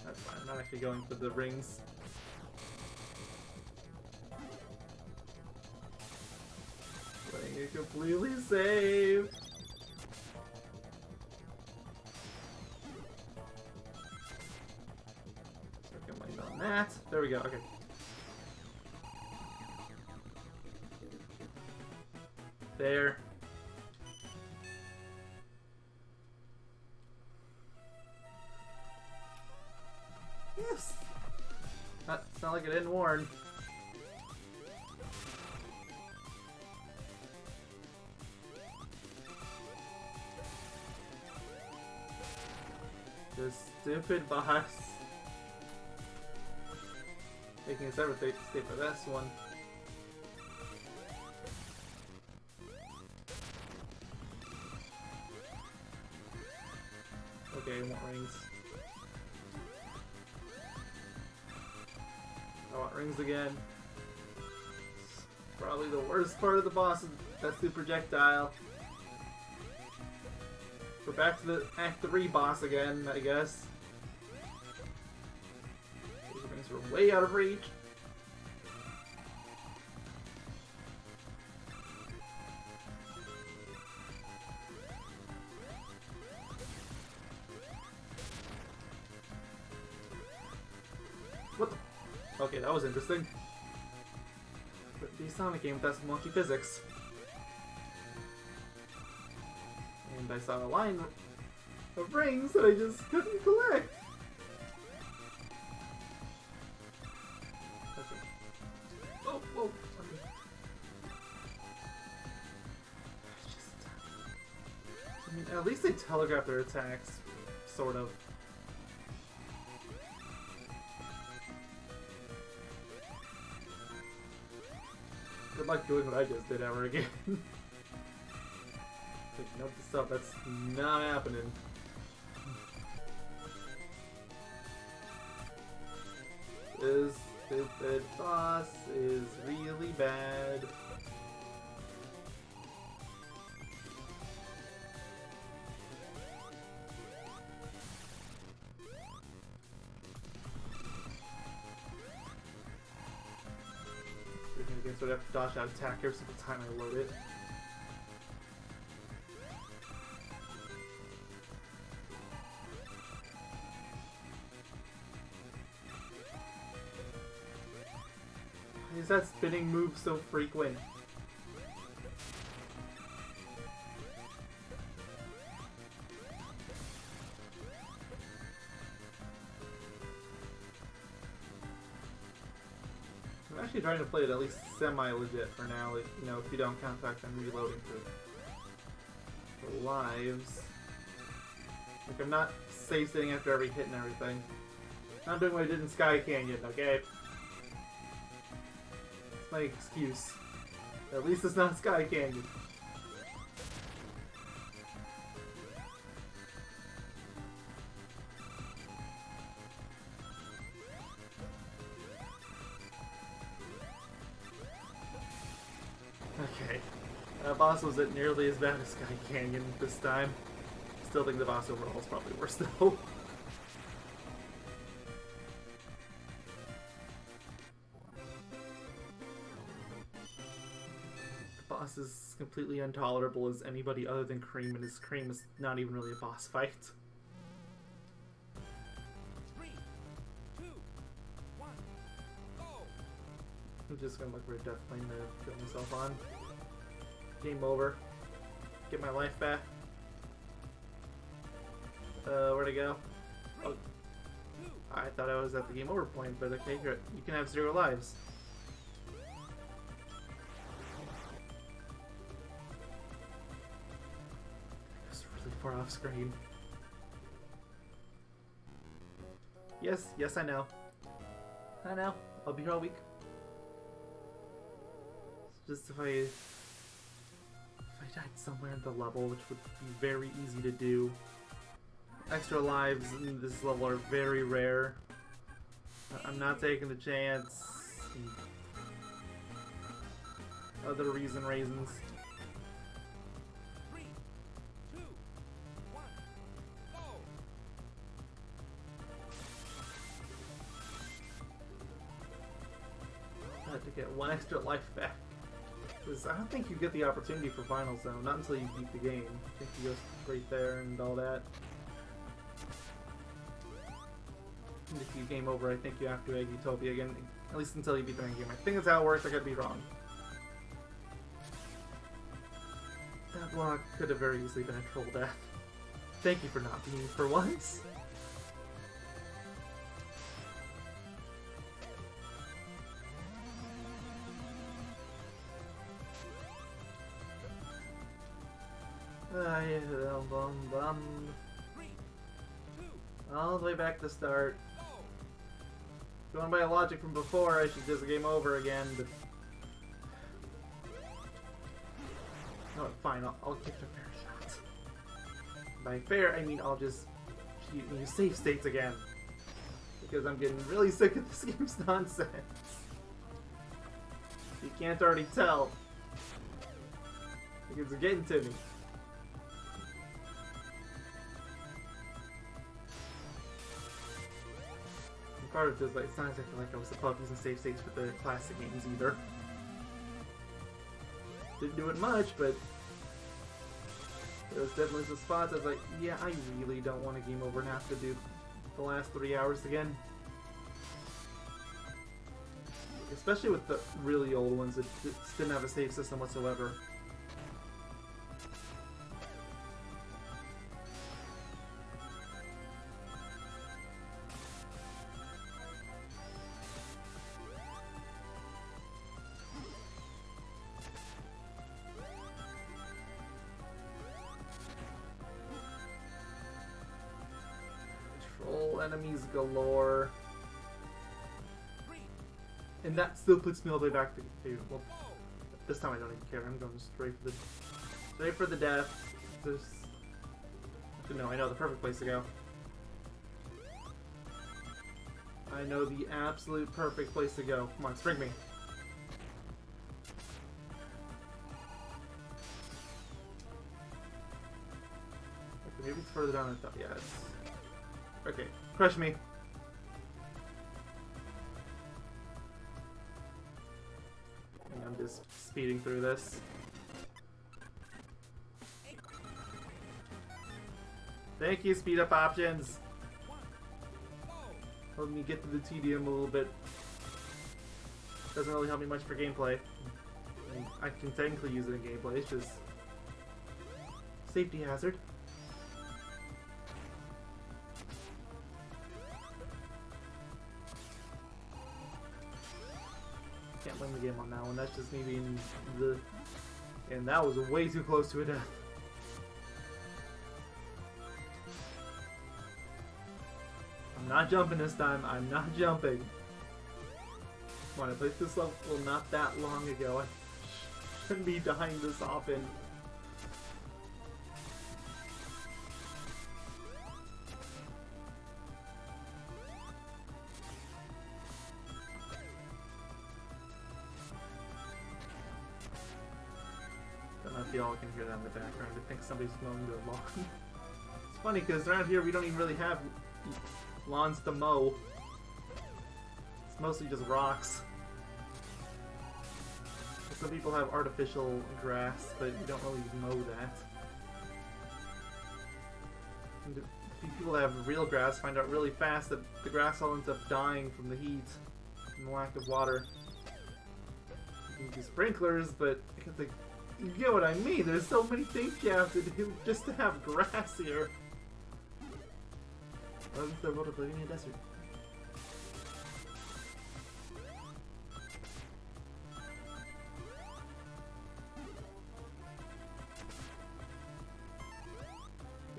That's fine, I'm not actually going for the rings. Playing it completely safe. So I can land on that. There we go, okay. There. Yes! It's not like I didn't warn. This stupid boss. Taking us everything to escape for this one. Okay, I want rings. I want rings again. Probably the worst part of the boss. That's the projectile. We're back to the Act 3 boss again, I guess. Those rings were way out of reach. What the? Okay, that was interesting. The Sonic game with some wonky physics. And I saw a line of rings that I just couldn't collect. Okay. Oh, whoa. Okay. I mean, at least they telegraph their attacks, sort of. Good luck doing what I just did ever again. Note this up, that's not happening. This stupid boss is really bad. so I have to dodge that attack every single time I load it. Why is that spinning move so frequent? I'm actually trying to play it at least semi-legit for now, if, you know, if you don't count the fact I'm reloading for lives. Like, I'm not safe sitting after every hit and everything. I'm doing what I did in Sky Canyon, okay? That's my excuse. At least it's not Sky Canyon. Okay. That boss wasn't nearly as bad as Sky Canyon this time. Still think the boss overall is probably worse though. The boss is completely intolerable as anybody other than Cream, and his Cream is not even really a boss fight. 3, 2, 1, go! I'm just gonna look for a death plane to kill myself on. Game over. Get my life back. Where'd it go? Oh, I thought I was at the game over point, but okay, great. You can have 0 lives. It's really far off screen. Yes, I know. I know. I'll be here all week. It's just if I died somewhere in the level, which would be very easy to do. Extra lives in this level are very rare. I'm not taking the chance. Other reasons. 3, 2, 1, go! I had to get 1 extra life back. Because I don't think you get the opportunity for Final Zone, not until you beat the game. I think you go straight there and all that. And if you game over, I think you have to egg Utopia again, at least until you beat the main game. I think that's how it works, I could be wrong. That block could have very easily been a troll death. Thank you for not being for once. Bum. 3, 2, All the way back to start. go! Going by logic from before, I should just game over again, but... No, fine, I'll give it a fair shot. By fair, I mean I'll just use save states again. Because I'm getting really sick of this game's nonsense. You can't already tell. It's getting to me. Part of this, like, it's not exactly like I was above using save states for the classic games either. Didn't do it much, but there was definitely some spots I was like, yeah, I really don't want to game over and have to do the last 3 hours again. Especially with the really old ones that just didn't have a save system whatsoever. Enemies galore. 3, And that still puts me all the way back to well, this time I don't even care. I'm going straight for the death. There's actually, no, I know the perfect place to go. I know the absolute perfect place to go. Come on, spring me. Okay, maybe it's further down than I thought. Yeah, it's okay. Crush me. I'm just speeding through this. Thank you, speed up options. Let me get to the tedium a little bit. Doesn't really help me much for gameplay. I mean, I can technically use it in gameplay, it's just safety hazard. Can't win the game on that one, that's just me being the... And that was way too close to a death. I'm not jumping this time, I'm not jumping. Come on, I played this level not that long ago. I shouldn't be dying this often. Don't know if y'all can hear that in the background. I think somebody's mowing their lawn. It's funny because around here we don't even really have lawns to mow. It's mostly just rocks. Some people have artificial grass, but you don't really mow that. And people that have real grass find out really fast that the grass all ends up dying from the heat and the lack of water. You can do sprinklers, but you get what I mean. There's so many things you have to do just to have grass here. Welcome to the world of living in a desert.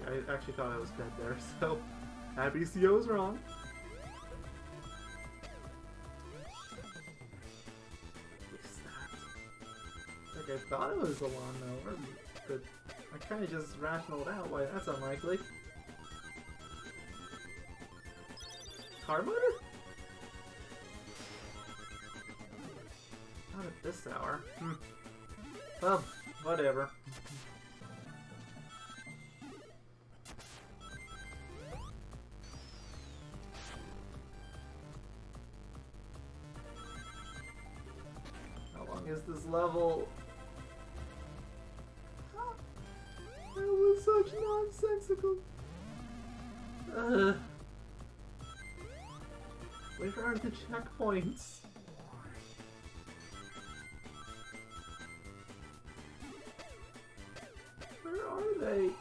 I actually thought I was dead there, so happy to see I was wrong. Like I thought it was a lawnmower, but I kind of just rationaled out why that's unlikely. Car motor? Not at this hour. Well, whatever. Is this level? That was such nonsensical. Where are the checkpoints? Where are they?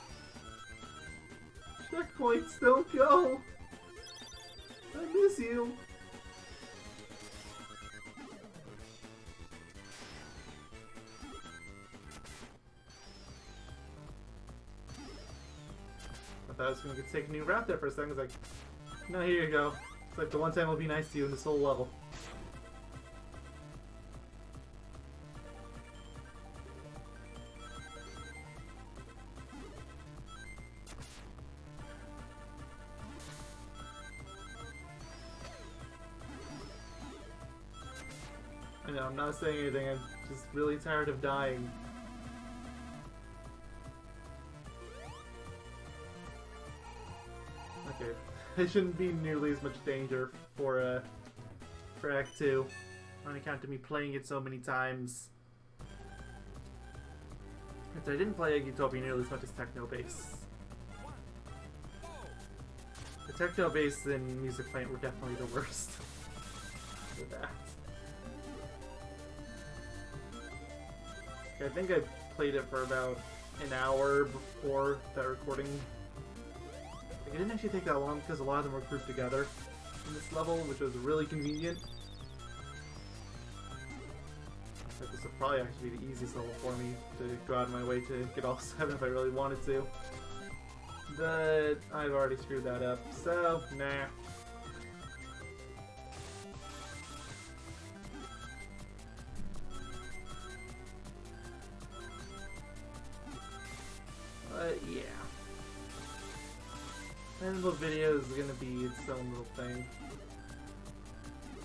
Checkpoints, don't go! I miss you! I was going to take a new route there for a second. I was like, no, here you go. It's like the one time I'll be nice to you in this whole level. I know, I'm not saying anything. I'm just really tired of dying. Okay, it shouldn't be nearly as much danger for Act 2, on account of me playing it so many times. I didn't play Utopia nearly as much as Techno Bass. The Techno Bass and Music Plant were definitely the worst for that. Okay, I think I played it for about an hour before that recording. It didn't actually take that long because a lot of them were grouped together in this level, which was really convenient. Like, this would probably actually be the easiest level for me to go out of my way to get all 7 if I really wanted to. But I've already screwed that up, so nah. But yeah. And the video is gonna be its own little thing.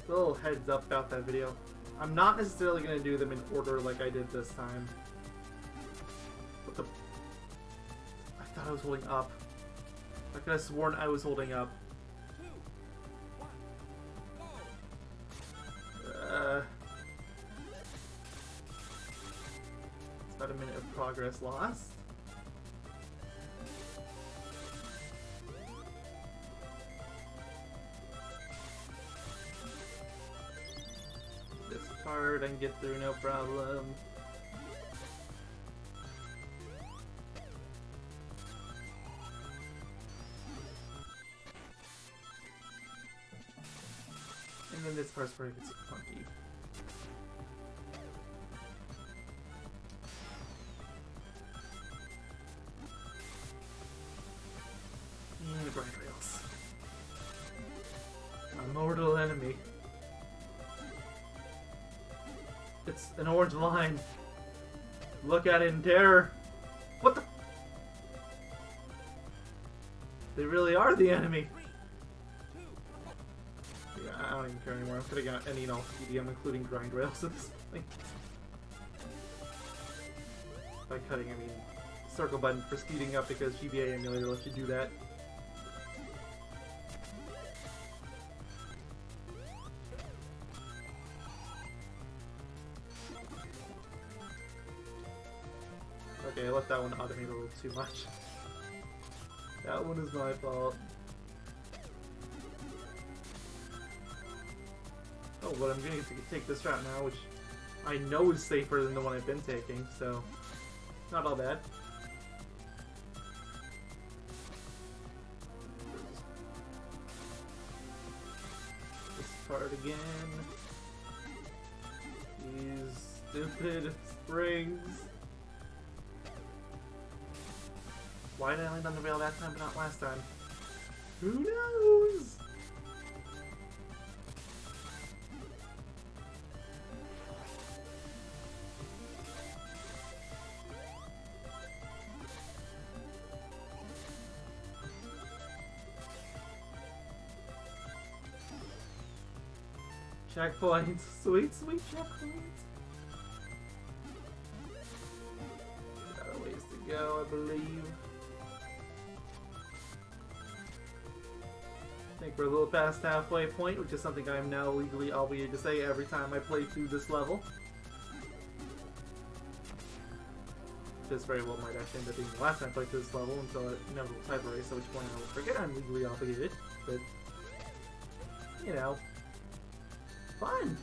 A little heads up about that video. I'm not necessarily gonna do them in order like I did this time. What the? I thought I was holding up. I could have sworn I was holding up. 2, 1, go! progress lost. This part I can get through no problem. And then this part's where it gets funky. And the grind rails. A mortal enemy. It's an orange line. Look at it in terror. What the? They really are the enemy. Yeah, I don't even care anymore. I'm putting out any and all PDM, including grind rails at this point. By cutting, I mean circle button for speeding up because GBA emulator lets you do that. Okay, I let that one automate a little too much. That one is my fault. Oh, but I'm going to take this route now, which I know is safer than the one I've been taking, so not all bad. This part again. These stupid springs. Why did I land on the rail that time but not last time? Who knows? Checkpoints. Sweet, sweet checkpoints. Got a ways to go, I believe. I think we're a little past halfway point, which is something I'm now legally obligated to say every time I play through this level. This very well might actually end up being the last time I play through this level until an inevitable cyber race, at which point I will forget I'm legally obligated. But, you know, fun!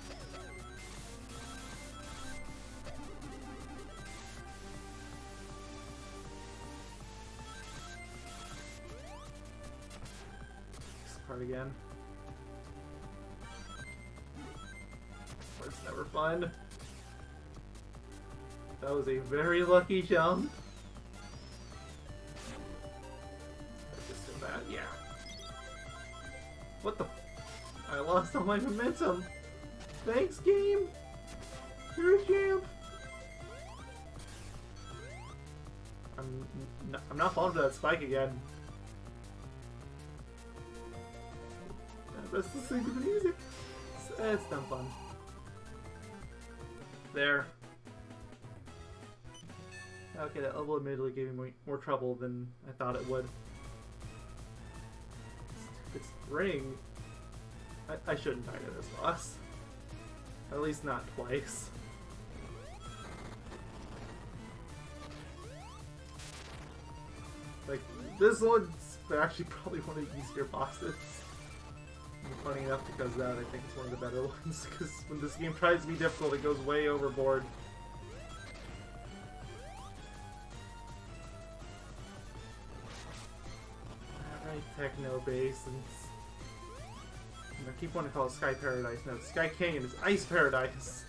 Again. It's never fun. That was a very lucky jump. That's just so bad, yeah. What the? I lost all my momentum. Thanks, game. You're a champ. I'm not falling for that spike again. That's the sync of the music. It's done fun. There. Okay, that level admittedly gave me more trouble than I thought it would. Stupid spring. I shouldn't die to this boss. At least not twice. Like, this one's actually probably one of the easier bosses. Funny enough, because of that, I think it's one of the better ones, because when this game tries to be difficult, it goes way overboard. Alright, Techno Base, and I keep wanting to call it Sky Paradise. No, it's Sky Canyon, it's Ice Paradise!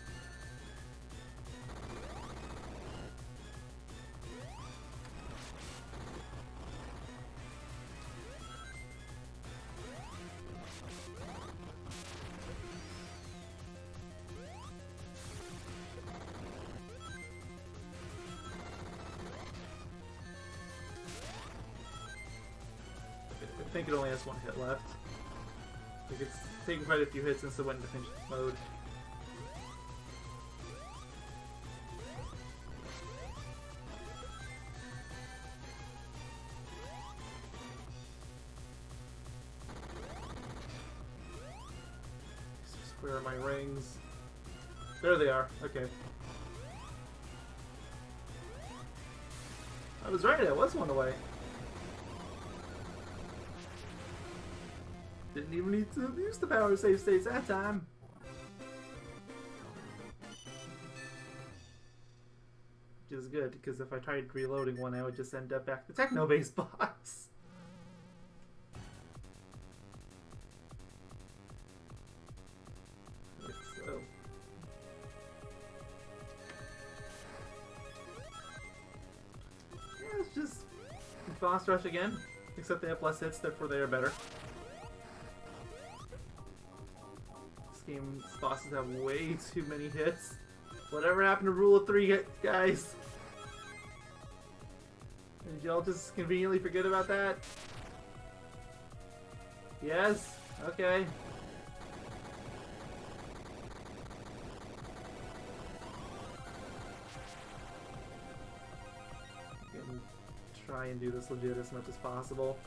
I think it only has one hit left. I think it's taken quite a few hits since it went into finish mode. Where are my rings? There they are. Okay. I was right, I was one away. Didn't even need to use the power save states that time. Which is good, because if I tried reloading one, I would just end up back to Techno Base boss. So. Yeah, it's just boss rush again, except they have less hits, therefore they are better. This game's bosses have way too many hits. Whatever happened to rule of 3 hit, guys? Did y'all just conveniently forget about that? Yes? Okay. I'm gonna try and do this legit as much as possible.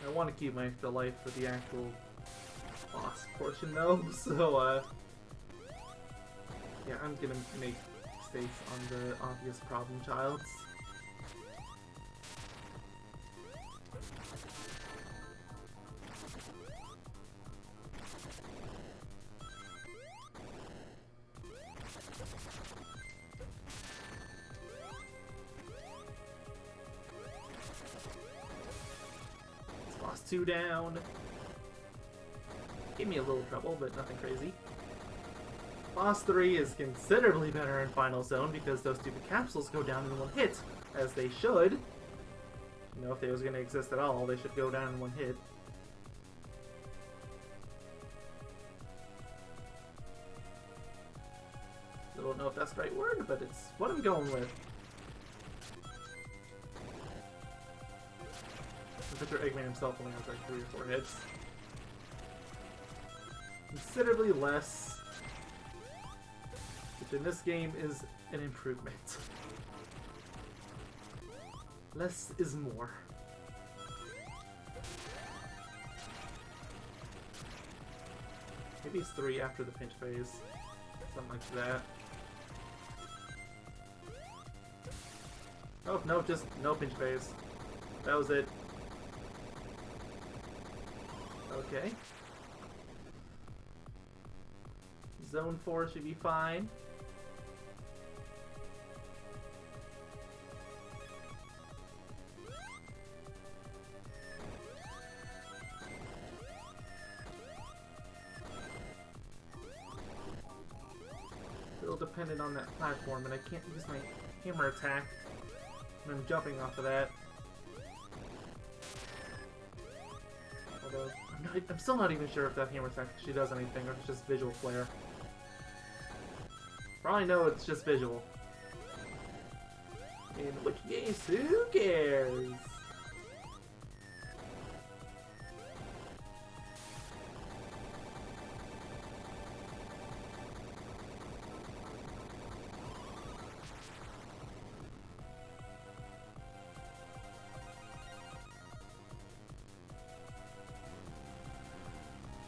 I want to keep my extra life for the actual boss portion though, so yeah, I'm gonna make mistakes on the obvious problem childs. Boss 2 down. Gave me a little trouble, but nothing crazy. Boss 3 is considerably better in Final Zone because those stupid capsules go down in one hit, as they should. You know, if they was going to exist at all, they should go down in one hit. I don't know if that's the right word, but it's what I'm going with. I'm sure Eggman himself only has like 3 or 4 hits. Considerably less, which in this game is an improvement. Less is more. Maybe it's 3 after the pinch phase. Something like that. Oh, no, just no pinch phase. That was it. Okay. Zone 4 should be fine. Still dependent on that platform, and I can't use my hammer attack when I'm jumping off of that. Although, I'm still not even sure if that hammer attack actually does anything, or if it's just visual flare. For all I know, it's just visual. In which case, who cares?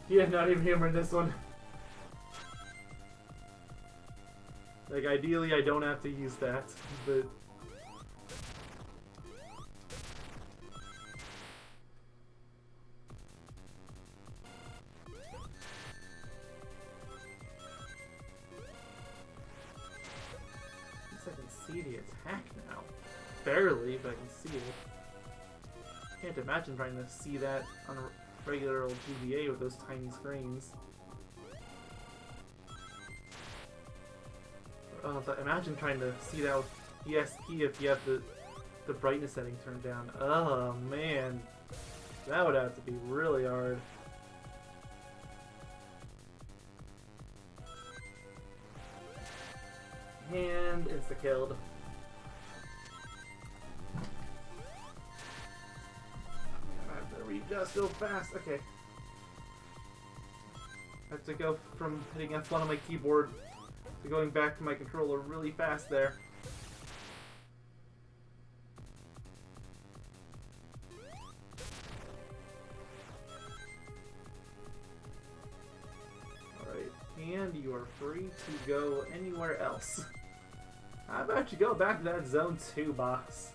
Yeah, not even hammering this one. Like, ideally I don't have to use that, but... At least I can see the attack now. Barely, but I can see it. Can't imagine trying to see that on a regular old GBA with those tiny screens. Imagine trying to see that with ESP if you have the brightness setting turned down. Oh man, that would have to be really hard. And insta-killed. I have to readjust so fast. Okay. I have to go from hitting F1 on my keyboard to going back to my controller really fast there. and you are free to go anywhere else. How about you go back to that Zone 2 box?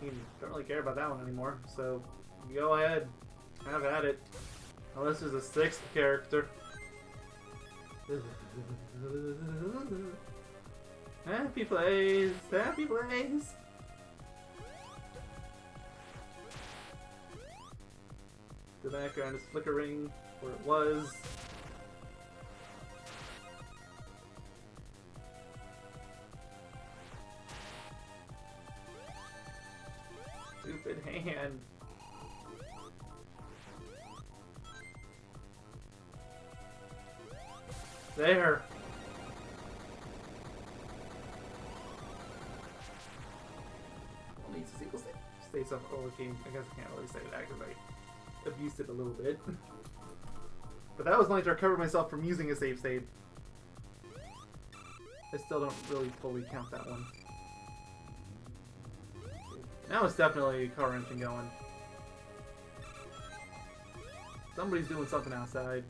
You don't really care about that one anymore, so go ahead, have at it. Unless there's a 6th character. Happy plays! Happy plays! The background is flickering where it was. Stupid hand. There. Well, needs to stay some okay. I guess I can't really say that because I abused it a little bit. But that was only to recover myself from using a save state. I still don't really fully count that one. Now it's definitely car engine going. Somebody's doing something outside.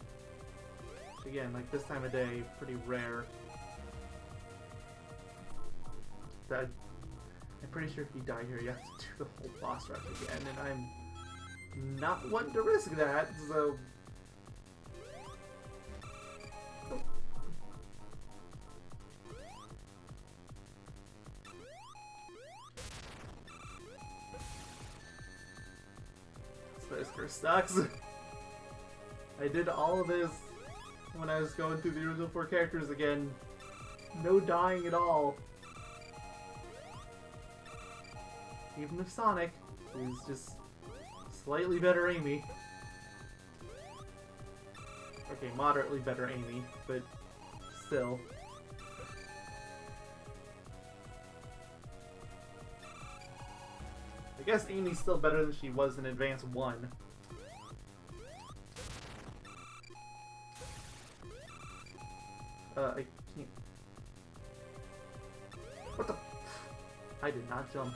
Again, like this time of day, pretty rare. I'm pretty sure if you die here, you have to do the whole boss rush again, and I'm not one to risk that, so... This curse sucks. I did all of this when I was going through the original 4 characters again. No dying at all. Even if Sonic is just slightly better Amy. Okay, moderately better Amy, but still. I guess Amy's still better than she was in Advance 1. I can't... What the... I did not jump.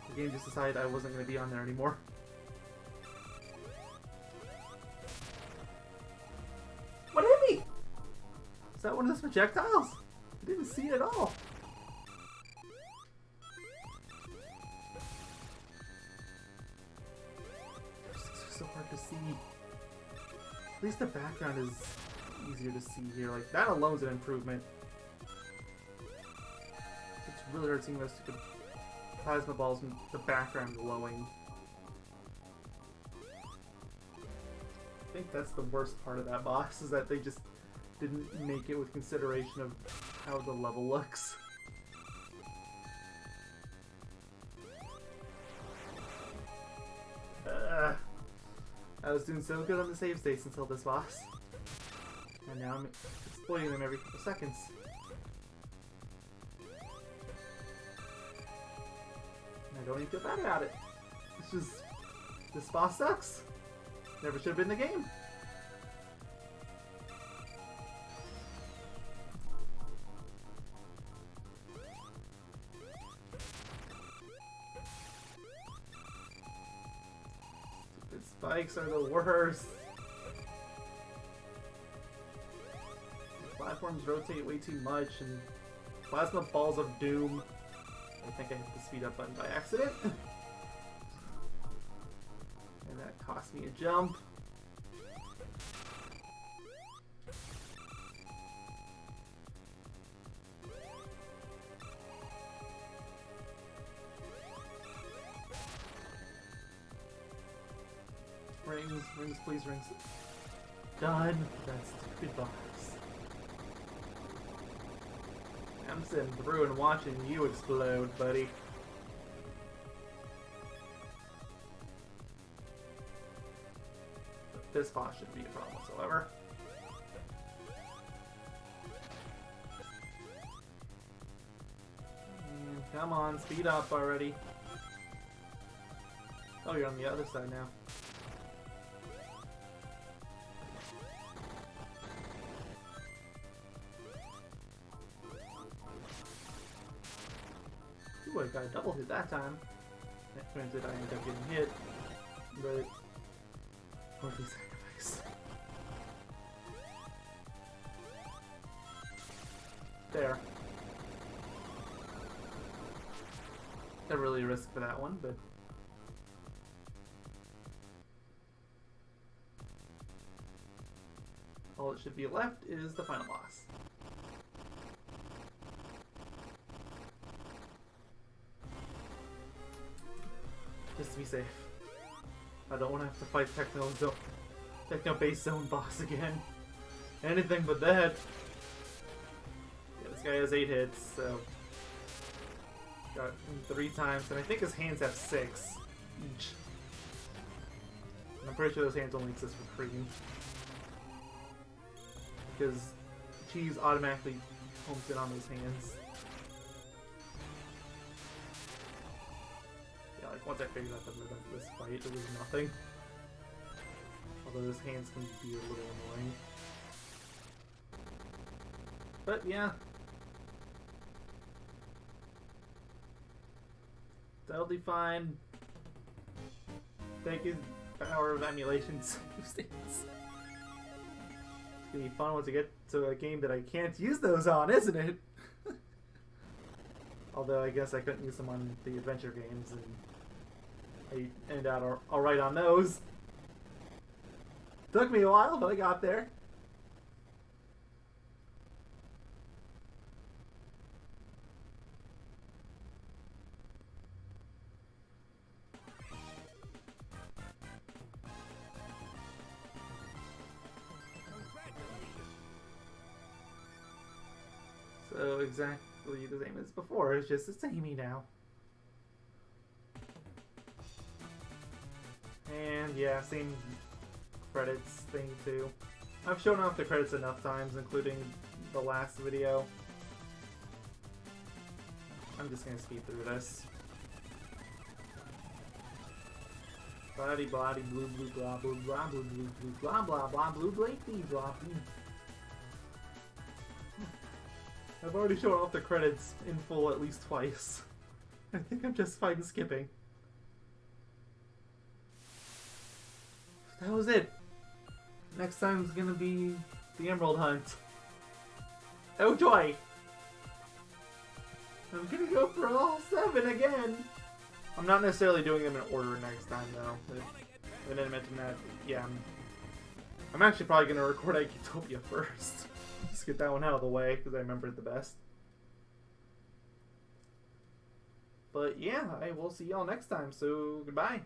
The game just decided I wasn't going to be on there anymore. What hit me? Is that one of those projectiles? I didn't see it at all. It's so hard to see. At least the background is easier to see here. Like, that alone is an improvement. It's really hard seeing those two plasma balls and the background glowing. I think that's the worst part of that boss, is that they just didn't make it with consideration of how the level looks. I was doing so good on the save states until this boss. And now I'm exploiting them every couple seconds. And I don't even feel bad about it. It's just... this boss sucks. Never should have been in the game. Stupid spikes are the worst. Platforms rotate way too much, and plasma balls of doom. I think I hit the speed up button by accident. And that cost me a jump. Rings, rings, please, rings. Done. That stupid box. I'm sitting through and watching you explode, buddy. But this boss shouldn't be a problem whatsoever. Come on, speed up already. Oh, you're on the other side now. Ooh, I got a double hit that time. Granted, I ended up getting hit, but worth the sacrifice. there. Not really a risk for that one, but all that should be left is the final boss. Just to be safe. I don't want to have to fight Techno-based zone boss again. Anything but that. Yeah, this guy has 8 hits, so got him 3 times, and I think his hands have 6 each. And I'm pretty sure those hands only exist for cream. Because cheese automatically homes in on those hands. Yeah, like once I figured out the rhythm of this fight, it was nothing. Although his hands can be a little annoying. But yeah. That'll be fine. Thank you, power of emulation states. It's gonna be fun once I get to a game that I can't use those on, isn't it? Although I guess I couldn't use them on the adventure games, and I ended out alright on those. Took me a while, but I got there. So exactly the same as before, it's just it's samey now. And yeah, same credits thing too. I've shown off the credits enough times, including the last video. I'm just gonna speed through this. Blah blah blue blue blah blue blah blue blue blue blah blah blah blue blah blah. I've already shown off the credits in full at least twice. I think I'm just fine skipping. That was it. Next time's gonna be the Emerald Hunt. Oh joy! I'm gonna go for all 7 again! I'm not necessarily doing them in order next time though. I didn't mention that. Yeah, I'm actually probably gonna record Utopia first. Just get that one out of the way because I remember it the best. But yeah, I will see y'all next time, so goodbye.